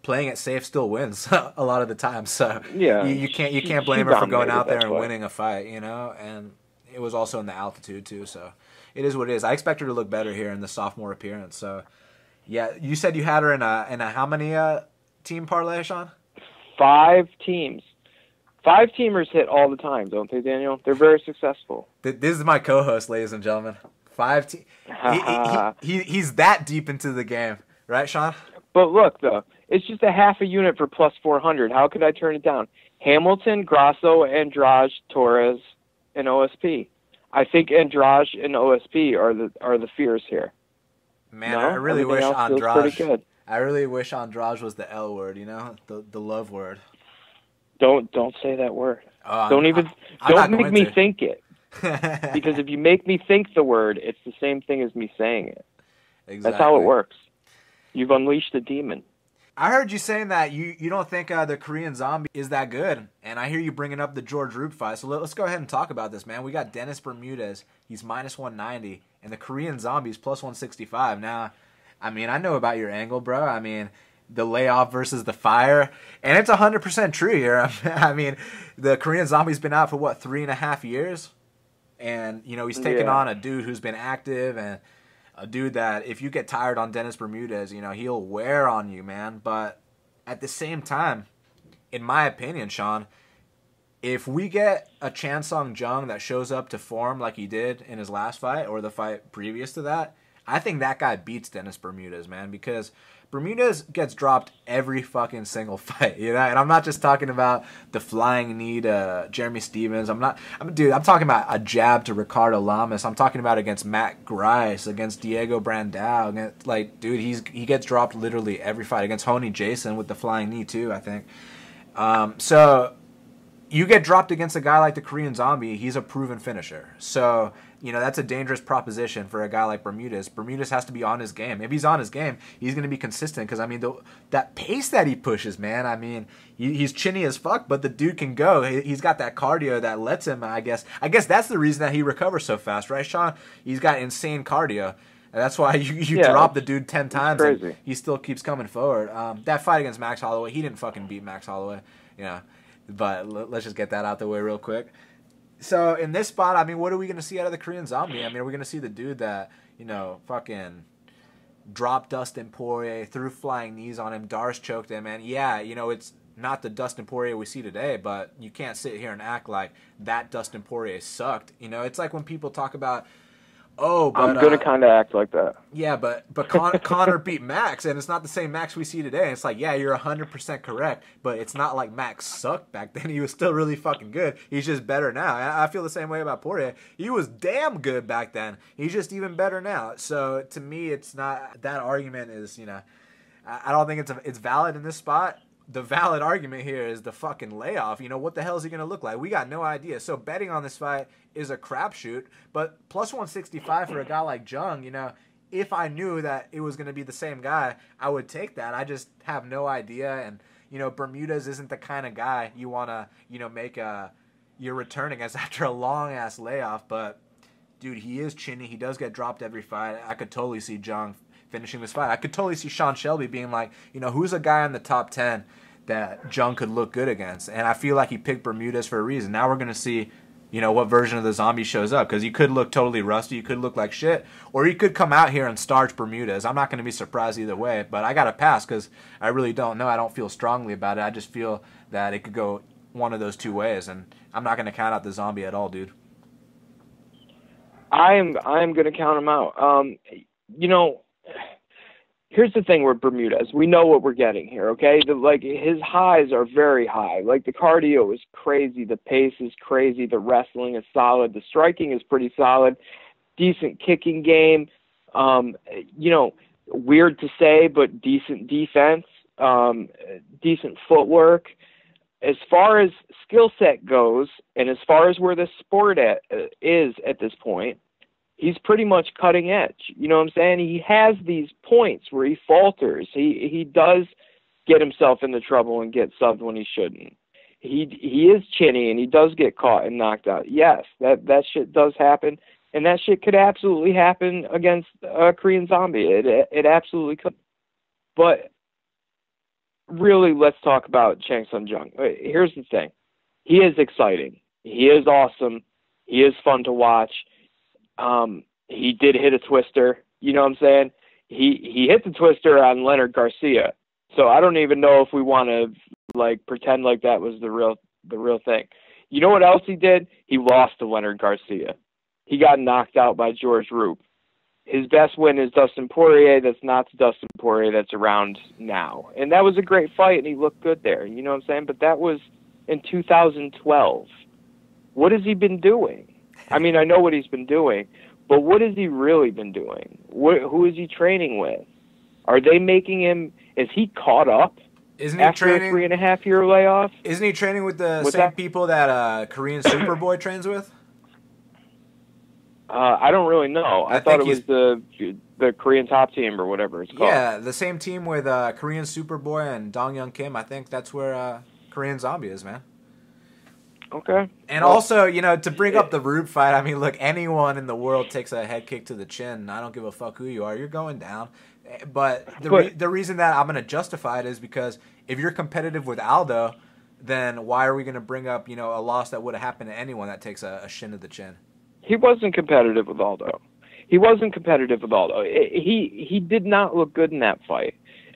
Playing it safe still wins a lot of the time. So yeah, you can't blame her for going out there and winning a fight, you know. And it was also in the altitude too, so it is what it is. I expect her to look better here in the sophomore appearance. So yeah, you said you had her in a how many team parlay, Sean? 5 teams. 5-teamers hit all the time, don't they, Daniel? They're very successful. This is my co-host, ladies and gentlemen. 5 teams. He's that deep into the game, right, Sean? But look, though, it's just a half a unit for plus 400. How could I turn it down? Hamilton, Grasso, Andrade, Torres, and OSP. I think Andrade and OSP are the fears here. Man, no? I really wish Andrade. I really wish Andrade was the L word, you know, the love word. Don't say that word. Oh, don't make me think it. Because if you make me think the word, it's the same thing as me saying it. Exactly. That's how it works. You've unleashed a demon. I heard you saying that you don't think the Korean Zombie is that good, and I hear you bringing up the George Roop fight. So let's go ahead and talk about this, man. We got Dennis Bermudez. He's minus 190, and the Korean Zombie is plus 165. Now, I mean, I know about your angle, bro. I mean, the layoff versus the fire, and it's 100% true here. I mean, the Korean Zombie's been out for, 3.5 years? And, you know, he's taken on a dude who's been active and a dude that if you get tired on Dennis Bermudez, you know, he'll wear on you, man. But at the same time, in my opinion, Sean, if we get a Chan Sung Jung that shows up to form like he did in his last fight or the fight previous to that, I think that guy beats Dennis Bermudez, man, because Bermudez gets dropped every fucking single fight, you know? And I'm not just talking about the flying knee to Jeremy Stevens. I'm talking about a jab to Ricardo Lamas. I'm talking about against Matt Grice, against Diego Brandao. Dude, he gets dropped literally every fight. Against Honey Jason with the flying knee, too, I think. So you get dropped against a guy like the Korean Zombie, he's a proven finisher. So, you know, that's a dangerous proposition for a guy like Bermudez. Bermudez has to be on his game. If he's on his game, he's going to be consistent because, I mean, that pace that he pushes, man, I mean, he's chinny as fuck, but the dude can go. He's got that cardio that lets him, I guess that's the reason that he recovers so fast, right, Sean? He's got insane cardio. And that's why you drop the dude 10 times and he still keeps coming forward. That fight against Max Holloway, he didn't fucking beat Max Holloway, you know. But let's just get that out the way real quick. So in this spot, I mean, what are we going to see out of the Korean Zombie? I mean, are we going to see the dude that, you know, fucking dropped Dustin Poirier, threw flying knees on him, Dars choked him, and yeah, you know, it's not the Dustin Poirier we see today, but you can't sit here and act like that Dustin Poirier sucked. You know, it's like when people talk about, but I'm going to kind of act like that. Yeah, but Conor beat Max, and it's not the same Max we see today. And it's like, yeah, you're 100% correct, but it's not like Max sucked back then. He was still really fucking good. He's just better now. I feel the same way about Poirier. He was damn good back then. He's just even better now. So to me, it's not, that argument is, you know, I don't think it's valid in this spot. The valid argument here is the fucking layoff. You know, what the hell is he going to look like? We got no idea. So betting on this fight is a crapshoot. But plus 165 for a guy like Jung, you know, if I knew that it was going to be the same guy, I would take that. I just have no idea. And, you know, Bermudez isn't the kind of guy you want to, you know, make your return against after a long-ass layoff. But, dude, he is chinny. He does get dropped every fight. I could totally see Jung finishing this fight. I could totally see Sean Shelby being like, you know, who's a guy in the top 10 that Jung could look good against? And I feel like he picked Bermudez for a reason. Now we're going to see, you know, what version of the Zombie shows up, because he could look totally rusty, he could look like shit, or he could come out here and starch Bermudez. I'm not going to be surprised either way, but I got to pass because I really don't know. I don't feel strongly about it. I just feel that it could go one of those two ways, and I'm not going to count out the Zombie at all, dude. I'm going to count him out. You know, here's the thing with Bermudez. We know what we're getting here, okay? His highs are very high. Like, the cardio is crazy. The pace is crazy. The wrestling is solid. The striking is pretty solid. Decent kicking game. You know, weird to say, but decent defense. Decent footwork. As far as skill set goes, and as far as where the sport is at this point, he's pretty much cutting edge. You know what I'm saying? He has these points where he falters. He does get himself into trouble and get subbed when he shouldn't. He is chinny and he does get caught and knocked out. Yes, that shit does happen, and that shit could absolutely happen against a Korean Zombie. It absolutely could. But really, let's talk about Chan Sung Jung. Here's the thing. He is exciting. He is awesome. He is fun to watch. He did hit a twister. You know what I'm saying? He hit the twister on Leonard Garcia. So I don't even know if we want to like pretend like that was the real thing. You know what else he did? He lost to Leonard Garcia. He got knocked out by George Roop. His best win is Dustin Poirier. That's not the Dustin Poirier that's around now. And that was a great fight, and he looked good there. You know what I'm saying? But that was in 2012. What has he been doing? I mean, I know what he's been doing, but what has he really been doing? Who is he training with? Are they making him? Is he caught up? Isn't he after training, a 3.5-year layoff? Isn't he training with the same people that Korean Superboy trains with? I don't really know. I thought it was the Korean Top Team or whatever it's called. Yeah, the same team with Korean Superboy and Dong Young Kim. I think that's where Korean Zombie is, man. Okay. And also, you know, to bring up the Rube fight, I mean, look, anyone in the world takes a head kick to the chin. I don't give a fuck who you are. You're going down. But the reason that I'm going to justify it is because if you're competitive with Aldo, then why are we going to bring up, you know, a loss that would have happened to anyone that takes a shin to the chin? He wasn't competitive with Aldo. He did not look good in that fight.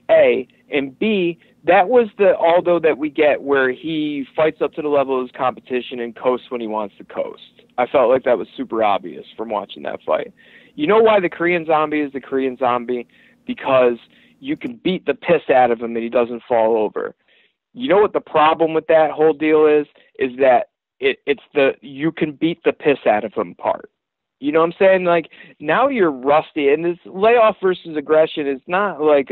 A, and B, that was the Aldo that we get where he fights up to the level of his competition and coasts when he wants to coast. I felt like that was super obvious from watching that fight. You know why the Korean Zombie is the Korean Zombie? Because you can beat the piss out of him and he doesn't fall over. You know what the problem with that whole deal is? Is that it's the you can beat the piss out of him part. You know what I'm saying? Like, now you're rusty, and this layoff versus aggression is not like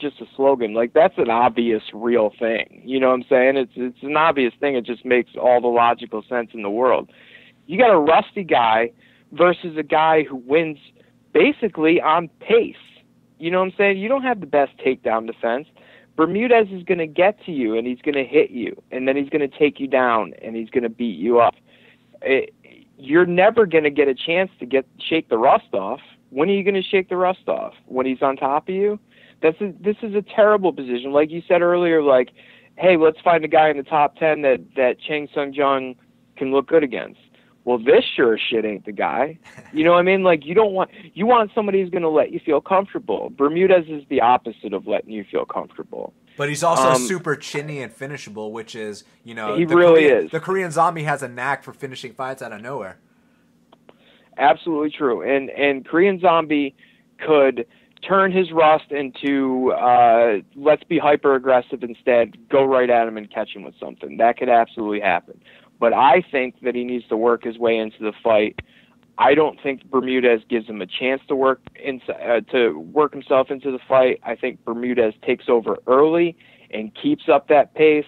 just a slogan. Like, that's an obvious real thing. You know what I'm saying? It's an obvious thing. It just makes all the logical sense in the world. You got a rusty guy versus a guy who wins basically on pace. You know what I'm saying? You don't have the best takedown defense. Bermudez is going to get to you, and he's going to hit you, and then he's going to take you down, and he's going to beat you up. You're never going to get a chance to shake the rust off. When are you going to shake the rust off? When he's on top of you? This is a terrible position. Like you said earlier, like, hey, let's find a guy in the top 10 that Chang Sung-jung can look good against. Well, this sure as shit ain't the guy. You know what I mean? Like, you want somebody who's going to let you feel comfortable. Bermudez is the opposite of letting you feel comfortable. But he's also super chinny and finishable, which is, you know, he really is. The Korean Zombie has a knack for finishing fights out of nowhere. Absolutely true. And Korean Zombie could turn his rust into let's be hyper aggressive instead, go right at him and catch him with something. That could absolutely happen. But I think that he needs to work his way into the fight. I don't think Bermudez gives him a chance to work himself into the fight. I think Bermudez takes over early and keeps up that pace,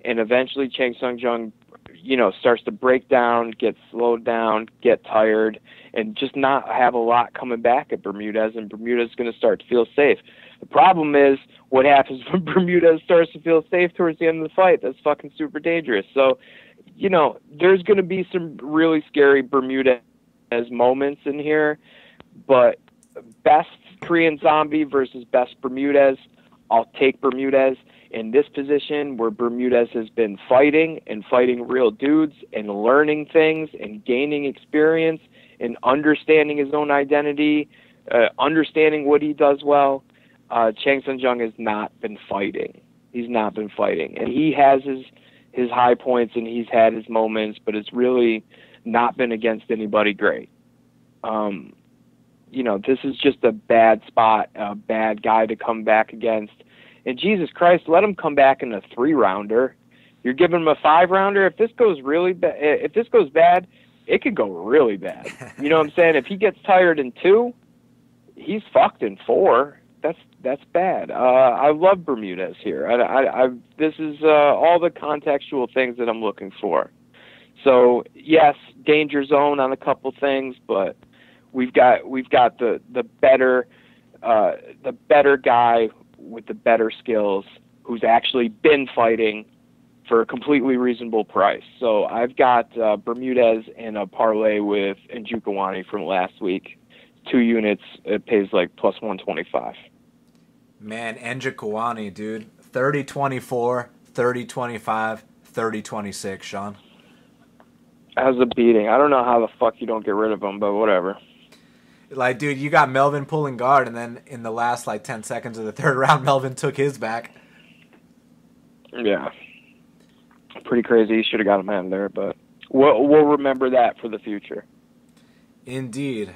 and eventually Chang Sung-jung, you know, starts to break down, get slowed down, get tired, and just not have a lot coming back at Bermudez, and Bermudez is going to start to feel safe. The problem is what happens when Bermudez starts to feel safe towards the end of the fight. That's fucking super dangerous. So, you know, there's going to be some really scary Bermudez moments in here, but best Korean Zombie versus best Bermudez, I'll take Bermudez in this position where Bermudez has been fighting real dudes and learning things and gaining experience and understanding his own identity, understanding what he does well. Chang Sung-jung has not been fighting. He's not been fighting. And he has his high points and he's had his moments, but it's really not been against anybody great. You know, this is just a bad spot, a bad guy to come back against. And Jesus Christ, let him come back in a 3-rounder. You're giving him a 5-rounder. If this goes bad, it could go really bad. You know what I'm saying? If he gets tired in 2, he's fucked in 4. That's bad. I love Bermudez here. This is all the contextual things that I'm looking for. So yes, danger zone on a couple things, but we've got the better guy with the better skills who's actually been fighting for a completely reasonable price. So I've got Bermudez in a parlay with Njokuani from last week. 2 units, it pays like plus 125. Man, Njokuani, dude. 30-24, 30-25, 30-26, Sean. As a beating. I don't know how the fuck you don't get rid of him, but whatever. Like, dude, you got Melvin pulling guard, and then in the last, 10 seconds of the third round, Melvin took his back. Yeah. Pretty crazy. He should have got him out of there, but we'll remember that for the future. Indeed.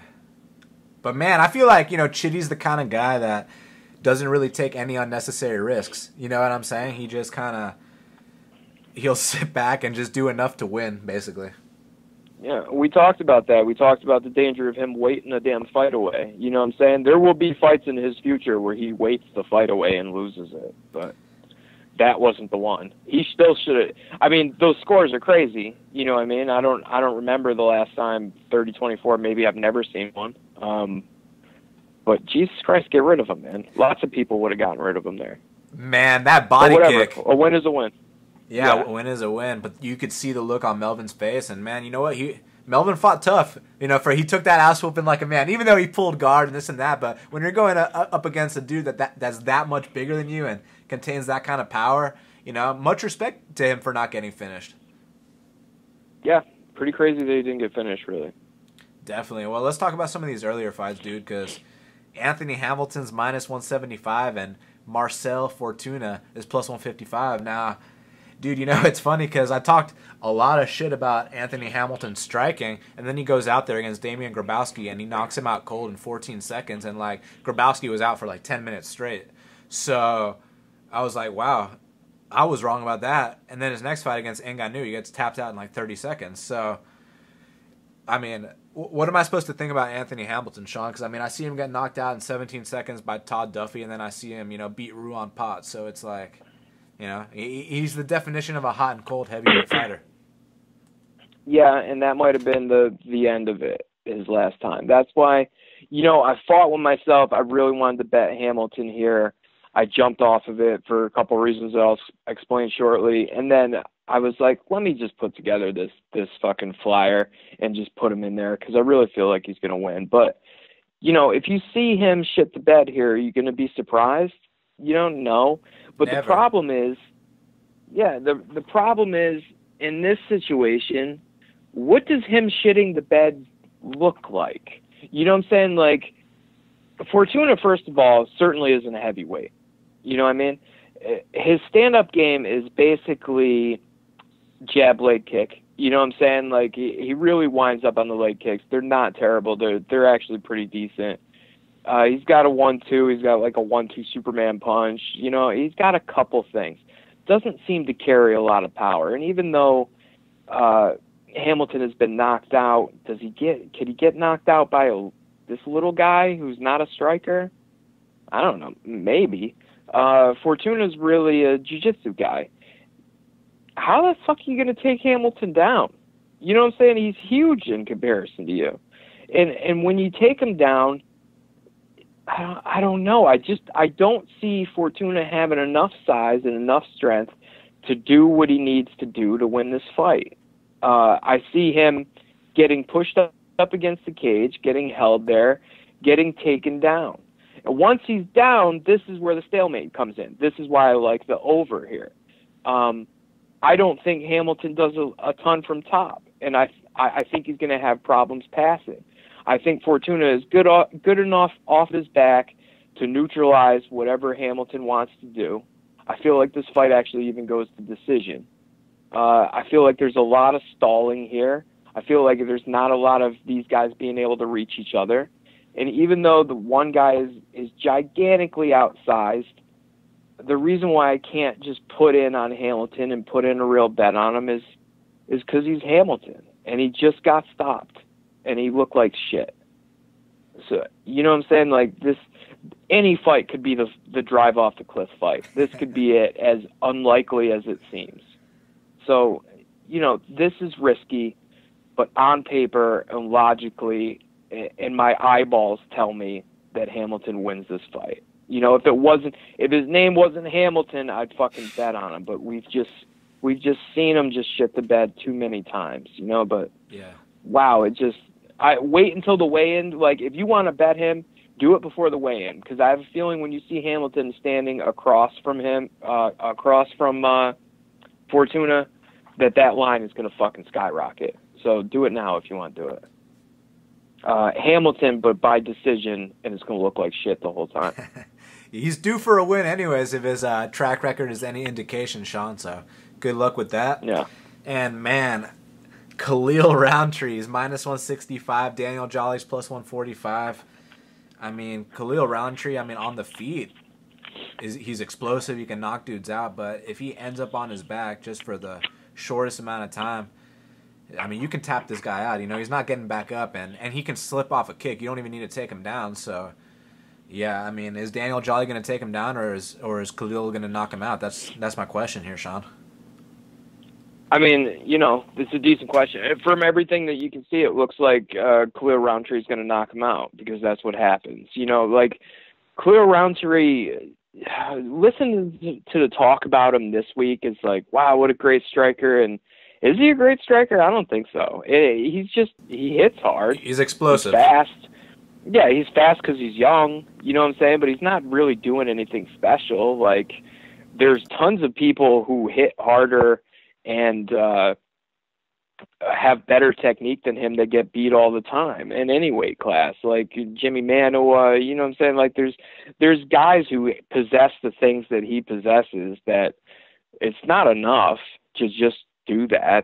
But, man, I feel like, Chitty's the kind of guy that doesn't really take any unnecessary risks. You know what I'm saying? He just kind of, he'll sit back and just do enough to win, basically. Yeah, we talked about that. We talked about the danger of him waiting a damn fight away. You know what I'm saying? There will be fights in his future where he waits the fight away and loses it. But that wasn't the one. He still should have. I mean, those scores are crazy. You know what I mean? I don't remember the last time 30-24. Maybe I've never seen one. But Jesus Christ, get rid of him, man. Lots of people would have gotten rid of him there. Man, that body kick. A win is a win. Yeah, a win is a win. But you could see the look on Melvin's face, and man, you know what? Melvin fought tough. He took that ass whooping like a man, even though he pulled guard and this and that. But when you're going up against a dude that's that much bigger than you and contains that kind of power, much respect to him for not getting finished. Yeah, pretty crazy that he didn't get finished, really. Definitely. Well, let's talk about some of these earlier fights, dude, because Anthony Hamilton's minus 175 and Marcel Fortuna is plus 155. Now, dude, it's funny because I talked a lot of shit about Anthony Hamilton striking, and then he goes out there against Damian Grabowski, and he knocks him out cold in 14 seconds, and, Grabowski was out for, 10 minutes straight. So I was like, wow, I was wrong about that. And then his next fight against Ngannou, he gets tapped out in, 30 seconds. So, I mean, what am I supposed to think about Anthony Hamilton, Sean? Because, I see him get knocked out in 17 seconds by Todd Duffy, and then I see him, beat Ruan Potts. So it's like, he's the definition of a hot and cold heavyweight fighter. Yeah, and that might have been the end of it, his last time. That's why, I fought with myself. I really wanted to bet Hamilton here. I jumped off of it for a couple of reasons that I'll explain shortly. And then I was like, let me just put together this fucking flyer and just put him in there because I really feel like he's going to win. But, if you see him shit the bed here, are you going to be surprised? You don't know. But Never. The problem is, the problem is in this situation, what does him shitting the bed look like? You know what I'm saying? Fortuna, first of all, certainly isn't a heavyweight. You know what I mean? His stand-up game is basically jab leg kick. You know what I'm saying? He really winds up on the leg kicks. They're not terrible. They're actually pretty decent. He's got a 1-2. He's got a 1-2 Superman punch. He's got a couple things. Doesn't seem to carry a lot of power. And even though Hamilton has been knocked out, could he get knocked out by this little guy who's not a striker? I don't know. Maybe. Fortuna's really a jiu-jitsu guy. How the fuck are you going to take Hamilton down? You know what I'm saying? He's huge in comparison to you. And when you take him down, I don't know. I don't see Fortuna having enough size and enough strength to do what he needs to do to win this fight. I see him getting pushed up against the cage, getting held there, getting taken down. And once he's down, this is where the stalemate comes in. This is why I like the over here. I don't think Hamilton does a ton from top, and I think he's going to have problems passing. I think Fortuna is good enough off his back to neutralize whatever Hamilton wants to do. I feel like this fight actually even goes to decision. I feel like there's a lot of stalling here. I feel like there's not a lot of these guys being able to reach each other. And even though the one guy is gigantically outsized, the reason why I can't just put in on Hamilton and put in a real bet on him is because he's Hamilton. And he just got stopped. And he looked like shit. So, you know what I'm saying? Any fight could be the drive off the cliff fight. This could be it, as unlikely as it seems. So, this is risky, but on paper and logically, and my eyeballs tell me that Hamilton wins this fight. If his name wasn't Hamilton, I'd fucking bet on him. But we've just seen him just shit the bed too many times, But yeah, wow, I wait until the weigh-in. If you want to bet him, do it before the weigh-in, because I have a feeling when you see Hamilton standing across from Fortuna, that line is going to fucking skyrocket. So do it now if you want to do it. Hamilton, but by decision, and it's going to look like shit the whole time. He's due for a win anyways if his track record is any indication, Sean. So good luck with that. Yeah. And, man, Khalil Roundtree is minus 165. Daniel Jolly's plus 145. I mean, Khalil Roundtree, I mean, on the feet, he's explosive. He can knock dudes out. But if he ends up on his back just for the shortest amount of time, I mean, you can tap this guy out. You know, he's not getting back up, and he can slip off a kick. You don't even need to take him down. So, yeah, I mean, is Daniel Jolly going to take him down, or is Khalil going to knock him out? That's my question here, Sean. I mean, you know, this is a decent question. From everything that you can see, it looks like Khalil Roundtree is going to knock him out because that's what happens. You know, like Khalil Roundtree, listen to the talk about him this week is like, wow, what a great striker. And is he a great striker? I don't think so. He hits hard. He's explosive. He's fast. Yeah, he's fast because he's young. You know what I'm saying? But he's not really doing anything special. Like, there's tons of people who hit harder and have better technique than him that get beat all the time in any weight class, like Jimmy Manoa. You know what I'm saying? Like there's guys who possess the things that he possesses that it's not enough to just do that.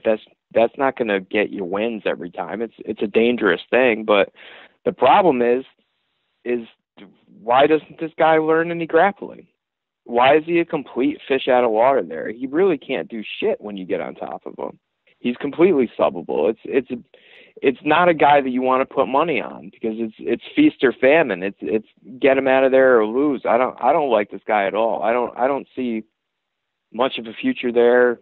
That's not going to get you wins every time. It's a dangerous thing, but the problem is why doesn't this guy learn any grappling? Why is he a complete fish out of water there? He really can't do shit when you get on top of him. He's completely subbable. It's not a guy that you want to put money on because it's feast or famine. It's get him out of there or lose. I don't like this guy at all. I don't see much of a future there.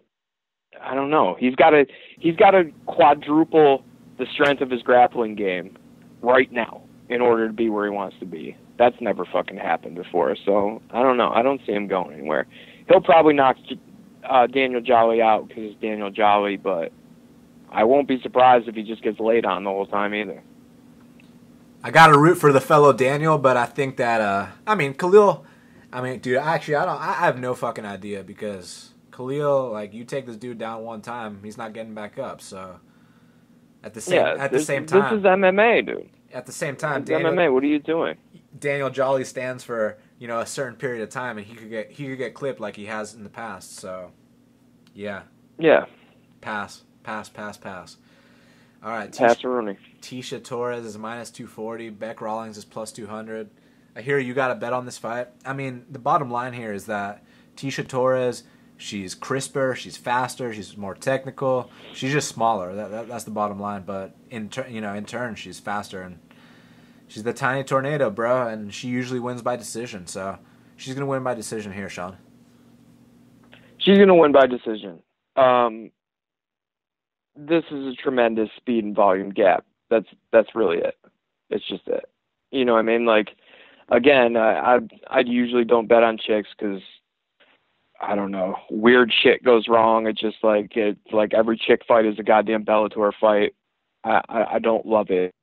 I don't know. He's got to quadruple the strength of his grappling game right now in order to be where he wants to be. That's never fucking happened before, so I don't know. I don't see him going anywhere. He'll probably knock Daniel Jolly out because it's Daniel Jolly, but I won't be surprised if he just gets laid on the whole time either. I got to root for the fellow Daniel, but I think that, Khalil, dude, actually, I have no fucking idea because Khalil, like, you take this dude down one time, he's not getting back up, so at the same time. This is MMA, dude. At the same time, MMA, what are you doing? Daniel Jolly stands for, you know, a certain period of time, and he could get clipped like he has in the past. So, yeah. Yeah. Pass. All right. Pass-a-rooney. Tisha Torres is minus 240. Beck Rawlings is plus 200. I hear you got a bet on this fight. I mean, the bottom line here is that Tisha Torres, she's crisper, she's faster, she's more technical. She's just smaller. That's the bottom line. But in turn, she's faster and she's the tiny tornado, bro, and she usually wins by decision. So she's going to win by decision here, Sean. She's going to win by decision. This is a tremendous speed and volume gap. That's really it. It's just it. You know what I mean? Like, again, I usually don't bet on chicks because, I don't know, weird shit goes wrong. It's just like every chick fight is a goddamn Bellator fight. I don't love it.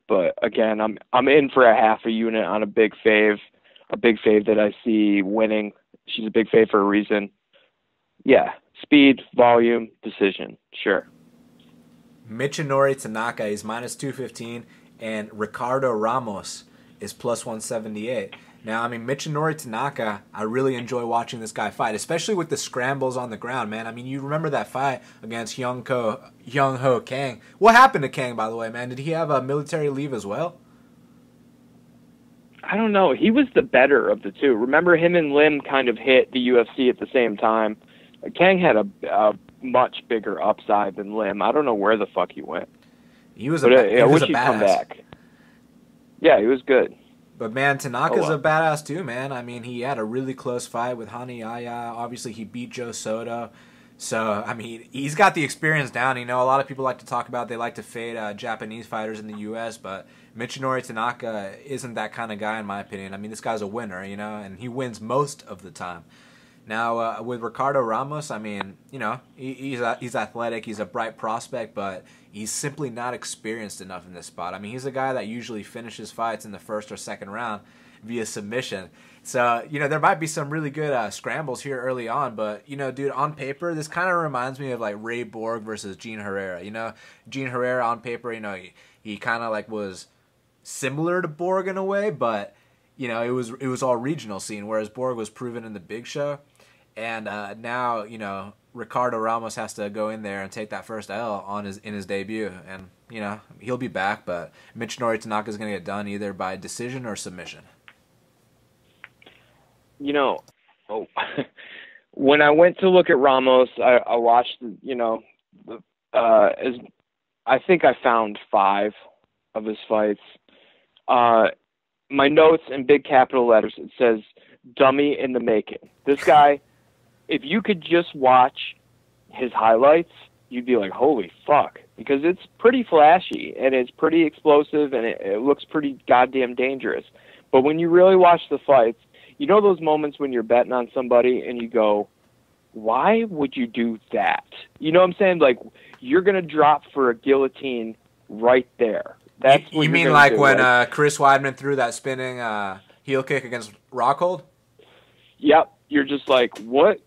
But again, I'm in for a half a unit on a big fave that I see winning. She's a big fave for a reason. Yeah, speed, volume, decision, sure. Michinori Tanaka is minus 215, and Ricardo Ramos is plus 178. Now, I mean, Michinori Tanaka, I really enjoy watching this guy fight, especially with the scrambles on the ground, man. I mean, you remember that fight against Young Ho Kang. What happened to Kang, by the way, man? Did he have a military leave as well? I don't know. He was the better of the two. Remember, him and Lim kind of hit the UFC at the same time. Kang had a much bigger upside than Lim. I don't know where the fuck he went. He was a badass. I wish he'd come back. Yeah, he was good. But, man, Tanaka's a badass, too, man. I mean, he had a really close fight with Hani Yaya. Obviously, he beat Joe Soto. So, I mean, he's got the experience down. You know, a lot of people like to talk about, they like to fade Japanese fighters in the U.S., but Michinori Tanaka isn't that kind of guy, in my opinion. I mean, this guy's a winner, you know, and he wins most of the time. Now, with Ricardo Ramos, I mean, you know, he's athletic, he's a bright prospect, but he's simply not experienced enough in this spot. I mean, he's a guy that usually finishes fights in the first or second round via submission. So, you know, there might be some really good scrambles here early on, but, you know, dude, on paper, this kind of reminds me of, like, Ray Borg versus Gene Herrera. You know, Gene Herrera on paper, you know, he kind of, like, was similar to Borg in a way, but, you know, it was all regional scene, whereas Borg was proven in the big show. And now, you know, Ricardo Ramos has to go in there and take that first L in his debut. And he'll be back, but Michinori Tanaka is going to get done either by decision or submission. When I went to look at Ramos, I watched, I think I found 5 of his fights. My notes in big capital letters, it says, dummy in the making. This guy, if you could just watch his highlights, you'd be like, holy fuck. Because it's pretty flashy, and it's pretty explosive, and it looks pretty goddamn dangerous. But when you really watch the fights, you know those moments when you're betting on somebody and you go, why would you do that? You know what I'm saying? Like, you're going to drop for a guillotine right there. That's what you mean like when Chris Weidman threw that spinning heel kick against Rockhold? Yep. You're just like, what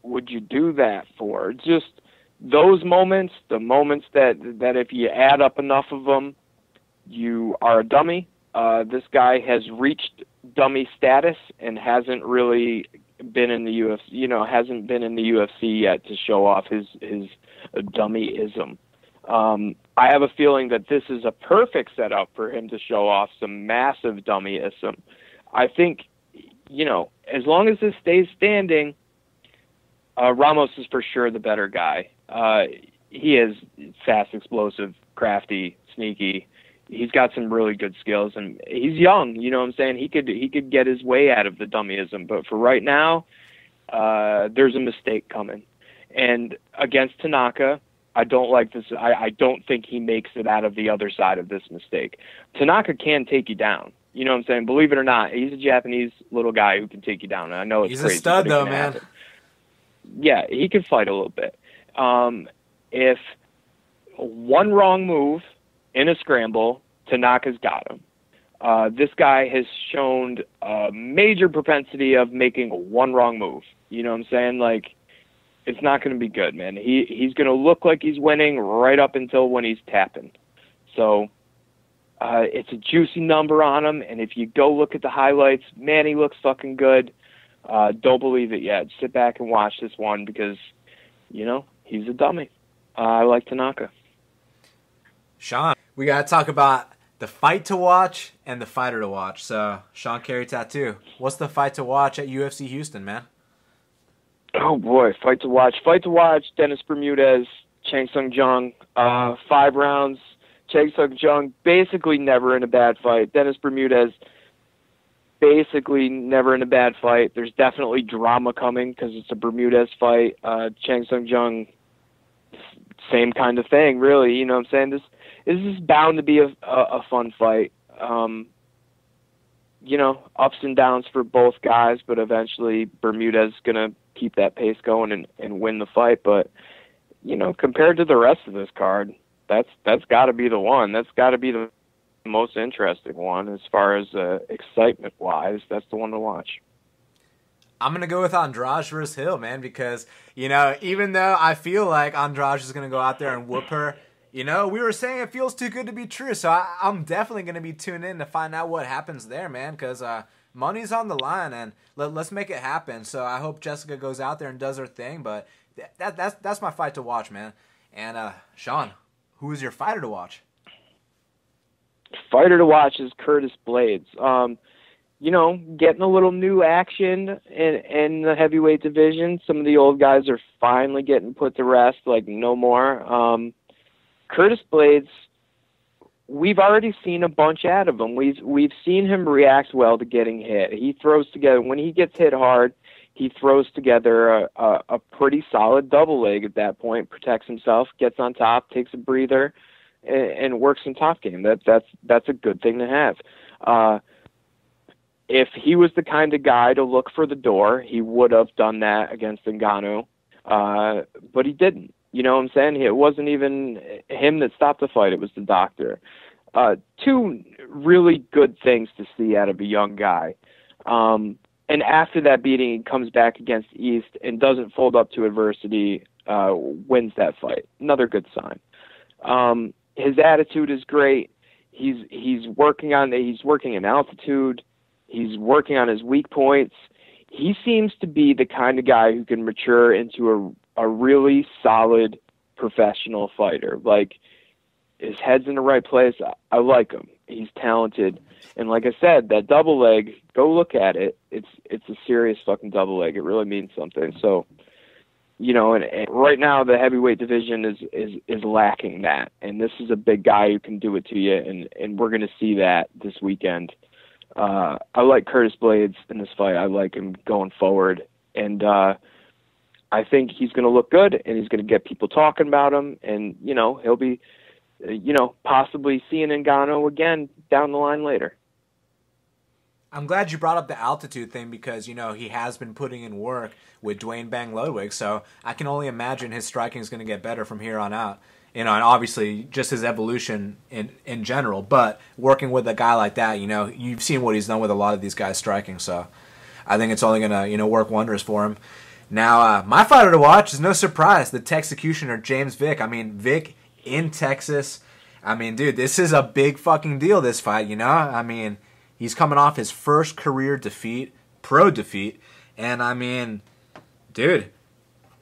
would you do that for? Just those moments, the moments that if you add up enough of them, you are a dummy. This guy has reached dummy status and hasn't really been in the UFC, yet to show off his dummyism. I have a feeling that this is a perfect setup for him to show off some massive dummyism. I think, as long as this stays standing, Ramos is for sure the better guy. He is fast, explosive, crafty, sneaky. He's got some really good skills, and he's young. You know what I'm saying? He could get his way out of the dummyism, but for right now, there's a mistake coming. And against Tanaka, I don't like this. I don't think he makes it out of the other side of this mistake. Tanaka can take you down. You know what I'm saying? Believe it or not, he's a Japanese little guy who can take you down. And I know it's crazy. He's a stud, though, man. Happen. Yeah, he can fight a little bit. If one wrong move in a scramble, Tanaka's got him. This guy has shown a major propensity of making one wrong move. You know what I'm saying? Like, it's not going to be good, man. He's going to look like he's winning right up until when he's tapping. So it's a juicy number on him, and if you go look at the highlights, man, he looks fucking good. Don't believe it yet. Sit back and watch this one because, he's a dummy. I like Tanaka. Sean, we got to talk about the fight to watch and the fighter to watch. So, Sean Carey Tattoo, what's the fight to watch at UFC Houston, man? Oh, boy, fight to watch. Fight to watch, Dennis Bermudez, Chang Sung Jung. 5 rounds. Chang Sung Jung basically never in a bad fight. Dennis Bermudez basically never in a bad fight. There's definitely drama coming because it's a Bermudez fight. Chang Sung Jung, same kind of thing, really. You know what I'm saying? This is bound to be a fun fight. Ups and downs for both guys, but eventually Bermudez is going to keep that pace going and win the fight. But, compared to the rest of this card, that's got to be the one. That's got to be the most interesting one as far as excitement-wise. That's the one to watch. I'm going to go with Andrade versus Hill, man, because, even though I feel like Andrade is going to go out there and whoop her, we were saying it feels too good to be true, so I'm definitely going to be tuned in to find out what happens there, man, because money's on the line, and let's make it happen. So I hope Jessica goes out there and does her thing, but that's my fight to watch, man. And, Sean, who is your fighter to watch? Fighter to watch is Curtis Blades. Getting a little new action in the heavyweight division. Some of the old guys are finally getting put to rest, like no more. Curtis Blades, we've already seen a bunch out of him. We've seen him react well to getting hit. He throws together, when he gets hit hard, he throws together a pretty solid double leg at that point, protects himself, gets on top, takes a breather, and works in top game. That's a good thing to have. If he was the kind of guy to look for the door, he would have done that against Ngannou, but he didn't. You know what I'm saying? It wasn't even him that stopped the fight. It was the doctor. 2 really good things to see out of a young guy. And after that beating, he comes back against East and doesn't fold up to adversity, wins that fight. Another good sign. His attitude is great. He's working in altitude. He's working on his weak points. He seems to be the kind of guy who can mature into a really solid professional fighter. Like, his head's in the right place. I like him. He's talented. And like I said, that double leg, go look at it. It's a serious fucking double leg. It really means something. So, you know, and right now the heavyweight division is lacking that. And this is a big guy who can do it to you, and we're going to see that this weekend. I like Curtis Blades in this fight. I like him going forward. And I think he's going to look good, and he's going to get people talking about him. And, you know, he'll be, you know, possibly seeing Ngannou again down the line later. I'm glad you brought up the altitude thing because, you know, he has been putting in work with Dwayne Bang Ludwig, so I can only imagine his striking is going to get better from here on out. You know, and obviously just his evolution in general, but working with a guy like that, you know, you've seen what he's done with a lot of these guys striking, so I think it's only going to, you know, work wonders for him. Now, my fighter to watch is no surprise, the Texecutioner, James Vick. I mean, Vick in Texas. I mean, dude, this is a big fucking deal, this fight, you know? I mean, he's coming off his first career defeat, pro defeat, and I mean, dude,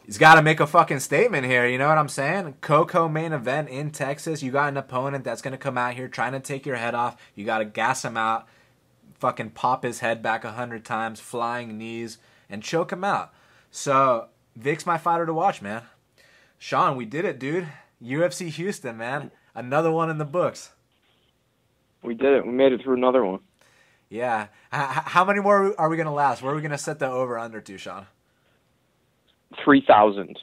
he's got to make a fucking statement here, you know what I'm saying? Coco main event in Texas. You got an opponent that's going to come out here trying to take your head off. You got to gas him out, fucking pop his head back 100 times, flying knees, and choke him out. So, Vick's my fighter to watch, man. Sean, we did it, dude. UFC Houston, man. Another one in the books. We did it. We made it through another one. Yeah. How many more are we going to last? Where are we going to set the over-under to, Sean? 3,000.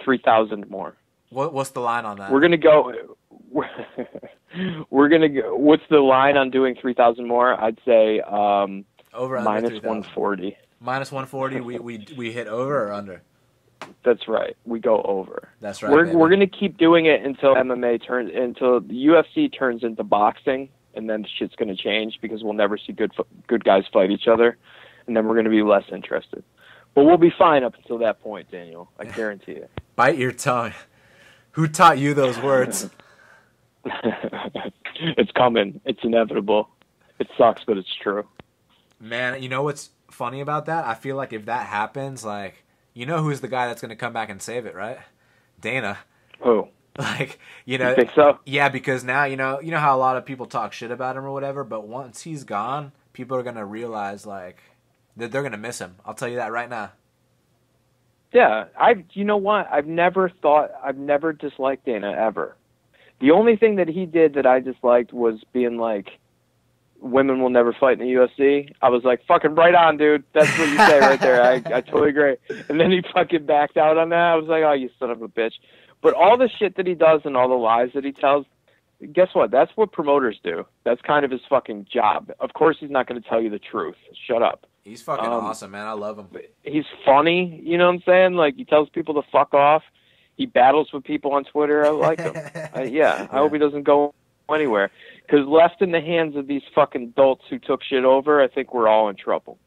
3,000 more. What's the line on that? We're going to go... We're going to go... What's the line on doing 3,000 more? I'd say over minus 140. Minus 140, we hit over or under? That's right. We go over. That's right. We're going to keep doing it until until the UFC turns into boxing, and then shit's going to change because we'll never see good guys fight each other, and then we're going to be less interested. But we'll be fine up until that point, Daniel. I guarantee it. Bite your tongue. Who taught you those words? It's coming. It's inevitable. It sucks, but it's true. Man, you know what's funny about that? I feel like if that happens, like, you know who's the guy that's going to come back and save it, right? Dana. Who? Like, you know. You think so? Yeah, because now, you know how a lot of people talk shit about him or whatever, but once he's gone, people are going to realize, like, that they're going to miss him. I'll tell you that right now. Yeah, you know what? I've never disliked Dana ever. The only thing that he did that I disliked was being like, women will never fight in the UFC. I was like, fucking right on, dude. That's what you say right there. I totally agree. And then he fucking backed out on that. I was like, oh, you son of a bitch. But all the shit that he does and all the lies that he tells, guess what? That's what promoters do. That's kind of his fucking job. Of course he's not going to tell you the truth. Shut up. He's fucking awesome, man. I love him. He's funny, you know what I'm saying? Like, he tells people to fuck off. He battles with people on Twitter. I like him. I hope he doesn't go anywhere. Because left in the hands of these fucking dolts who took shit over, I think we're all in trouble.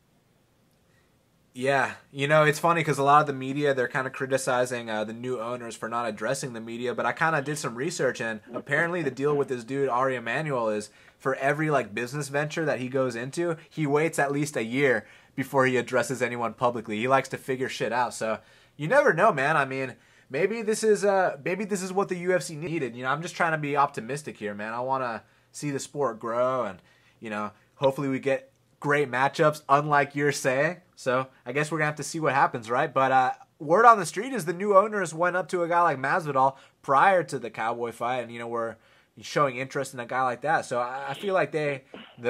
Yeah. You know, it's funny because a lot of the media, they're kind of criticizing the new owners for not addressing the media, but I kind of did some research, and apparently the deal with this dude, Ari Emanuel, is for every, like, business venture that he goes into, he waits at least a year before he addresses anyone publicly. He likes to figure shit out, so you never know, man. I mean, maybe this is what the UFC needed. You know, I'm just trying to be optimistic here, man. I want to see the sport grow, and, you know, hopefully we get great matchups, unlike you're saying. So I guess we're going to have to see what happens, right? But word on the street is the new owners went up to a guy like Masvidal prior to the Cowboy fight, and, you know, we're showing interest in a guy like that. So I feel like they're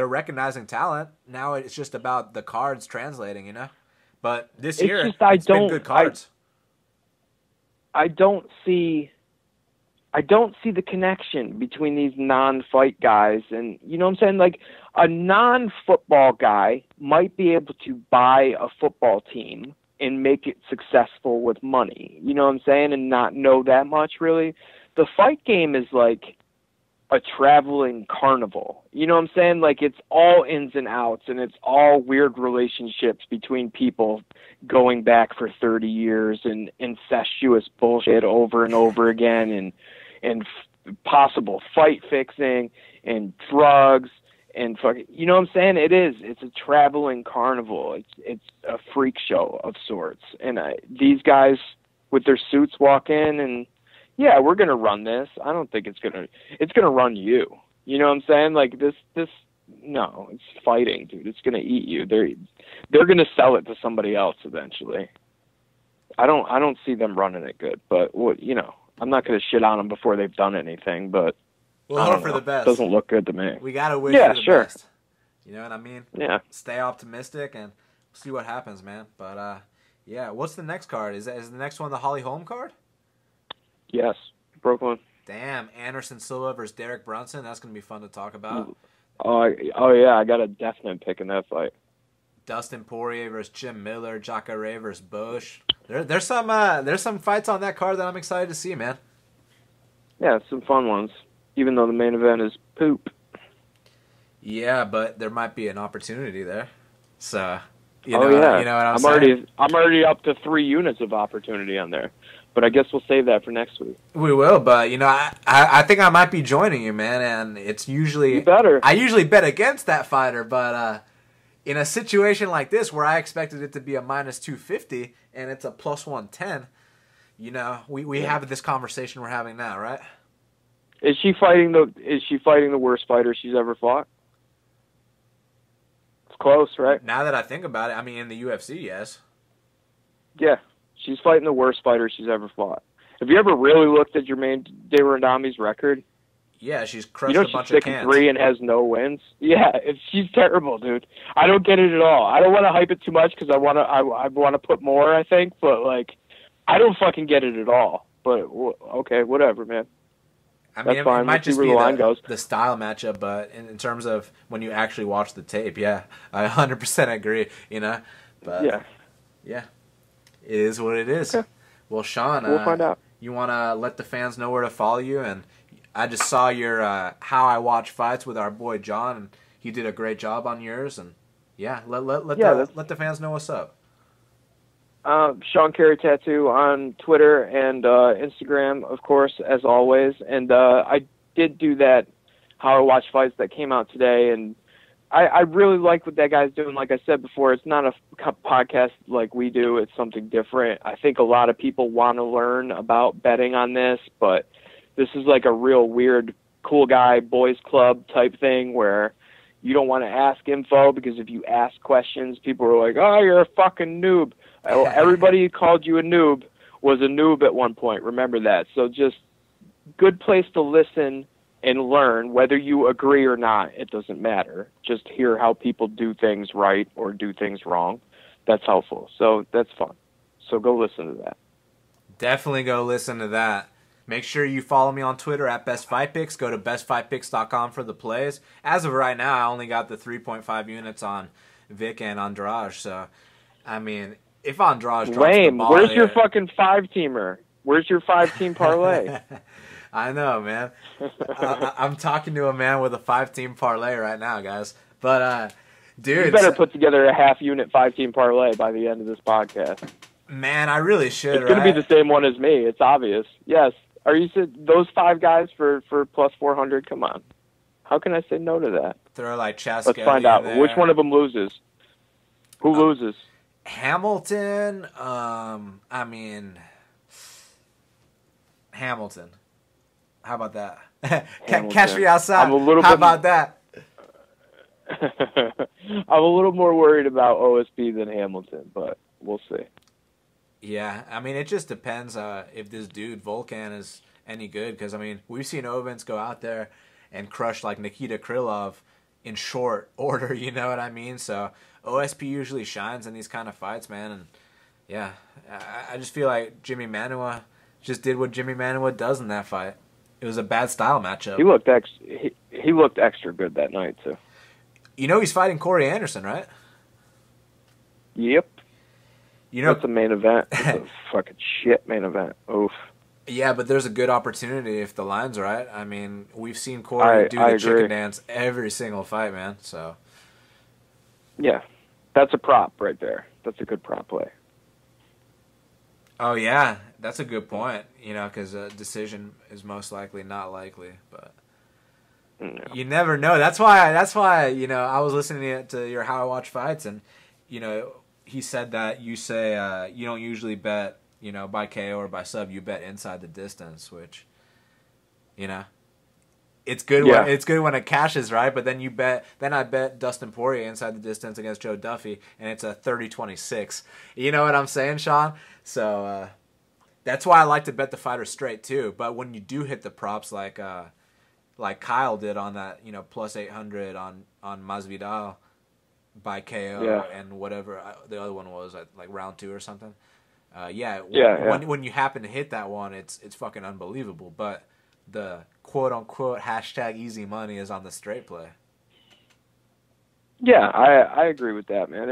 recognizing talent. Now it's just about the cards translating, you know? But this year, it's been good cards. I don't see the connection between these non-fight guys, and you know what I'm saying? Like, a non-football guy might be able to buy a football team and make it successful with money, you know what I'm saying, and not know that much really. The fight game is like a traveling carnival, you know what I'm saying? Like, it's all ins and outs, and it's all weird relationships between people going back for 30 years and incestuous bullshit over and over again, and possible fight fixing and drugs and fucking, you know what I'm saying? It's a traveling carnival. It's a freak show of sorts. And these guys with their suits walk in, and yeah, we're gonna run this. I don't think it's gonna run you. You know what I'm saying? Like this, no, it's fighting, dude. It's gonna eat you. They're gonna sell it to somebody else eventually. I don't see them running it good, but you know, I'm not gonna shit on them before they've done anything, but we'll hope for the best. It doesn't look good to me. We gotta wish for the best. You know what I mean? Yeah. Stay optimistic and see what happens, man. But yeah, what's the next card? Is the next one the Holly Holm card? Yes, Brooklyn. Damn, Anderson Silva versus Derek Brunson. That's gonna be fun to talk about. Oh yeah, I got a definite pick in that fight. Dustin Poirier versus Jim Miller, Jacare versus Bush. There's some fights on that card that I'm excited to see, man. Yeah, some fun ones. Even though the main event is poop. Yeah, but there might be an opportunity there. So, you know what I'm saying? I'm already up to 3 units of opportunity on there. But I guess we'll save that for next week. We will, but, you know, I think I might be joining you, man, and it's usually... You better. I usually bet against that fighter, but in a situation like this where I expected it to be a minus 250 and it's a plus 110, you know, we have this conversation we're having now, right? Is she fighting the worst fighter she's ever fought? It's close, right? Now that I think about it, I mean, in the UFC, yes. Yeah. She's fighting the worst fighter she's ever fought. Have you ever really looked at Jermaine Devarandami's record? Yeah, she's crushed a bunch of cans. 6-3 and has no wins. Yeah, she's terrible, dude. I don't get it at all. I don't want to hype it too much because I want to put more, I think, but like I don't fucking get it at all. But okay, whatever, man. I mean, that's fine. It might just be the style matchup, but in terms of when you actually watch the tape, yeah, I 100% agree. You know, but yeah. It is what it is. Okay. Well, Sean, we'll find out. You want to let the fans know where to follow you? And I just saw your How I Watch Fights with our boy John, and he did a great job on yours. And yeah, let the fans know what's up. Sean Carey Tattoo on Twitter and Instagram, of course, as always. And I did do that How I Watch Fights that came out today, and I really like what that guy's doing. Like I said before, it's not a podcast like we do. It's something different. I think a lot of people want to learn about betting on this, but this is like a real weird, cool guy, boys club type thing where you don't want to ask info because if you ask questions, people are like, oh, you're a fucking noob. Everybody who called you a noob was a noob at one point. Remember that. So just good place to listen and learn, whether you agree or not, it doesn't matter. Just hear how people do things right or do things wrong. That's helpful. So that's fun. So go listen to that. Definitely go listen to that. Make sure you follow me on Twitter at BestFightPicks. Go to bestfightpicks.com for the plays. As of right now, I only got the 3.5 units on Vick and Andrade. So, I mean, if Andrade drops the ball... Where's your fucking 5-teamer? Where's your 5-team parlay? I know, man. I'm talking to a man with a 5-team parlay right now, guys. But, dude... You better put together a half-unit 5-team parlay by the end of this podcast. Man, I really should, It's going to be the same one as me. It's obvious. Yes. Are you those 5 guys for plus 400? Come on. How can I say no to that? Throw like Chaskell. Let's find out. Which one of them loses? Who loses? Hamilton. Hamilton. How about that? Catch me outside. How about that? I'm a little more worried about OSP than Hamilton, but we'll see. Yeah, I mean, it just depends if this dude, Volkan, is any good. Because, I mean, we've seen Ovens go out there and crush, like, Nikita Krylov in short order, you know what I mean? So, OSP usually shines in these kind of fights, man. And, yeah, I just feel like Jimmy Manuwa just did what Jimmy Manuwa does in that fight. It was a bad style matchup. He looked extra good that night, too. You know he's fighting Corey Anderson, right? Yep. You know, that's a main event. It's a fucking shit main event. Oof. Yeah, but there's a good opportunity if the line's right. I mean, we've seen Corey do the chicken dance every single fight, man. So. Yeah, that's a prop right there. That's a good prop play. Oh yeah, that's a good point. You know, because a decision is most likely not likely, but you never know. That's why. You know, I was listening to your How I Watch Fights, and you know, he said that you say you don't usually bet by KO or by sub, you bet inside the distance, which, it's good. Yeah. It's good when it cashes, right? But then I bet Dustin Poirier inside the distance against Joe Duffy, and it's a 30-26. You know what I'm saying, Sean? So that's why I like to bet the fighter straight too. But when you do hit the props like Kyle did on that, plus 800 on Masvidal by KO and whatever the other one was, like round 2 or something. When you happen to hit that one, it's fucking unbelievable. But the quote unquote hashtag easy money is on the straight play. Yeah, I agree with that, man.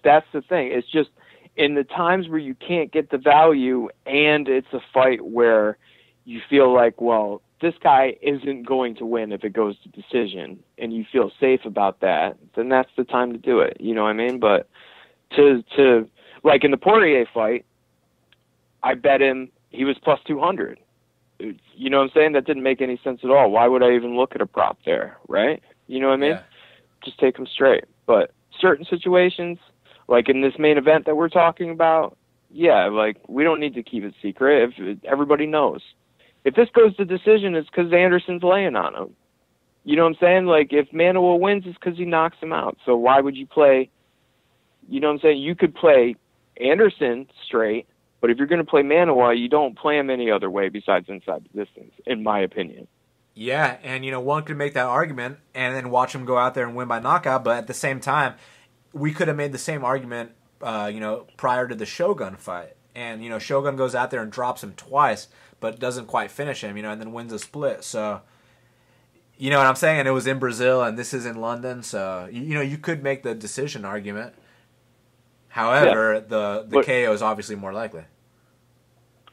That's the thing. It's just in the times where you can't get the value and it's a fight where you feel like, well, this guy isn't going to win if it goes to decision, and you feel safe about that, then that's the time to do it. You know what I mean? But to like in the Poirier fight, I bet him he was plus 200. You know what I'm saying? That didn't make any sense at all. Why would I even look at a prop there, right? You know what I mean? Yeah. Just take them straight. But certain situations, like in this main event that we're talking about, yeah, like we don't need to keep it secret if everybody knows. If this goes to decision, it's because Anderson's laying on him. You know what I'm saying? Like if Manuel wins, it's because he knocks him out. So why would you play? You know what I'm saying? You could play Anderson straight, but if you're going to play Manuel, you don't play him any other way besides inside the distance, in my opinion. Yeah, and one could make that argument and then watch him go out there and win by knockout, but at the same time, we could have made the same argument, prior to the Shogun fight. And, Shogun goes out there and drops him twice, but doesn't quite finish him, and then wins a split. So, you know what I'm saying? And it was in Brazil, and this is in London, so, you could make the decision argument. However, the KO is obviously more likely.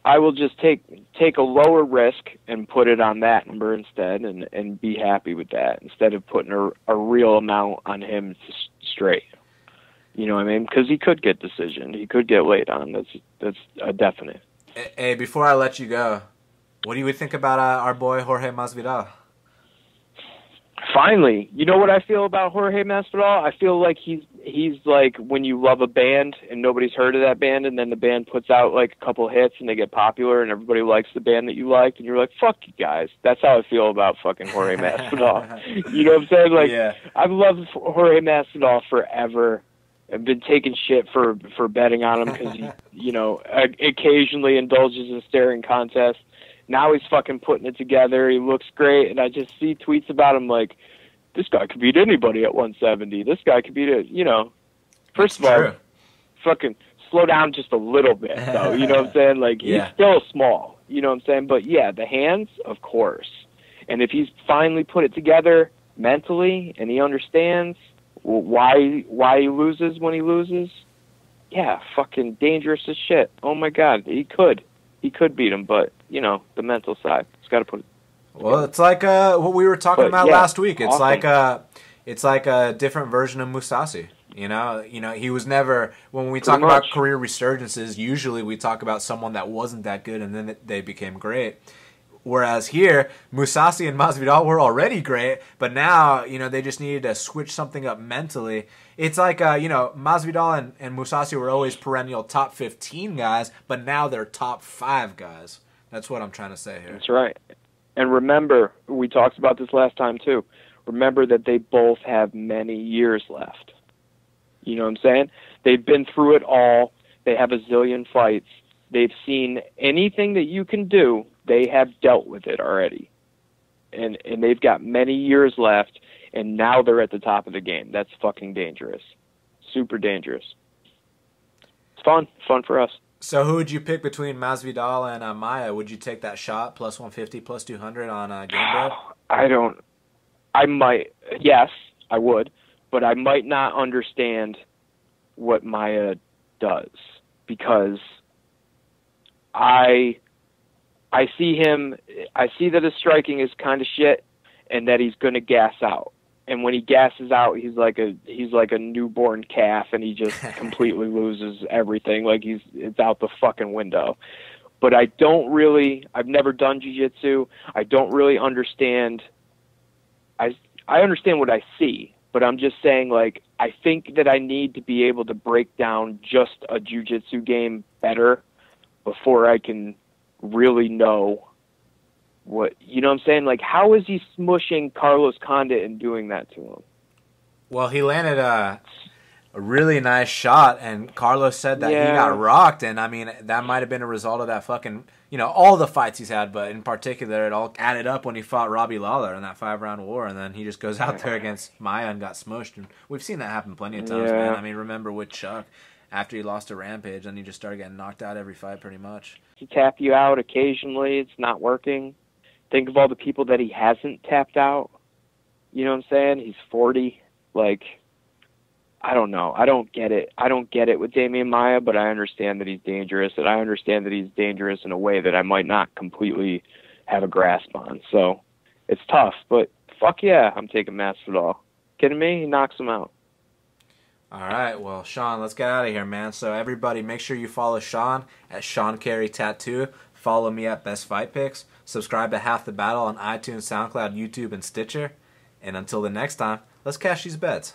I will just take a lower risk and put it on that number instead, and be happy with that instead of putting a real amount on him straight. You know what I mean? Because he could get decision, he could get laid on. That's a definite. Hey, before I let you go, what do you think about our boy Jorge Masvidal? Finally, you know what I feel about Jorge Masvidal? I feel like he's like when you love a band and nobody's heard of that band, and then the band puts out like a couple hits and they get popular and everybody likes the band that you liked, and you're like, fuck you guys. That's how I feel about fucking Jorge Masvidal. You know what I'm saying? Like, yeah. I've loved Jorge Masvidal forever. I've been taking shit for betting on him because he, occasionally indulges in staring contests. Now he's fucking putting it together. He looks great, and I just see tweets about him like, this guy could beat anybody at 170. This guy could beat it, First of all, fucking slow down just a little bit, though. You know what I'm saying? Like, he's still small. You know what I'm saying? But, yeah, the hands, of course. And if he's finally put it together mentally and he understands why he loses when he loses, yeah, fucking dangerous as shit. Oh, my God, he could beat him, but, the mental side. He's got to put it. Well, it's like what we were talking about last week. It's awesome. like a different version of Mousasi. He was never, when we talk about career resurgences, usually we talk about someone that wasn't that good and then they became great. Whereas here, Mousasi and Masvidal were already great, but now, they just needed to switch something up mentally. It's like, Masvidal and Mousasi were always perennial top 15 guys, but now they're top 5 guys. That's what I'm trying to say here. That's right. And remember, we talked about this last time too, remember that they both have many years left. You know what I'm saying? They've been through it all. They have a zillion fights. They've seen anything that you can do. They have dealt with it already. And they've got many years left, and now they're at the top of the game. That's fucking dangerous. Super dangerous. It's fun. Fun for us. So who would you pick between Masvidal and Maia? Would you take that shot, plus 150, plus 200 on Gamebred? I might. Yes, I would. But I might not understand what Maia does, because I see him. I see that his striking is kind of shit, and that he's going to gas out. And when he gasses out, he's like a newborn calf, and he just completely loses everything. Like it's out the fucking window. But I've never done jiu-jitsu. I don't really understand. I understand what I see, but I'm just saying, like, I think that I need to be able to break down just a jiu-jitsu game better before I can really know what, you know what I'm saying? Like, how is he smushing Carlos Condit and doing that to him? Well, he landed a really nice shot, and Carlos said that he got rocked, and I mean, that might have been a result of that fucking, you know, all the fights he's had, but in particular, it all added up when he fought Robbie Lawler in that 5-round war, and then he just goes out there against Maia and got smushed, and we've seen that happen plenty of times, man. I mean, remember with Chuck, after he lost to Rampage, and he just started getting knocked out every fight pretty much. He tap you out occasionally, it's not working. Think of all the people that he hasn't tapped out. You know what I'm saying? He's 40. Like, I don't know. I don't get it. I don't get it with Damian Maia, but I understand that he's dangerous, and I understand that he's dangerous in a way that I might not completely have a grasp on. So it's tough, but fuck yeah, I'm taking Masvidal. Kidding me? He knocks him out. All right, well, Sean, let's get out of here, man. So everybody, make sure you follow Sean at Sean Carey Tattoo. Follow me at Best Fight Picks. Subscribe to Half the Battle on iTunes, SoundCloud, YouTube, and Stitcher. And until the next time, let's cash these bets.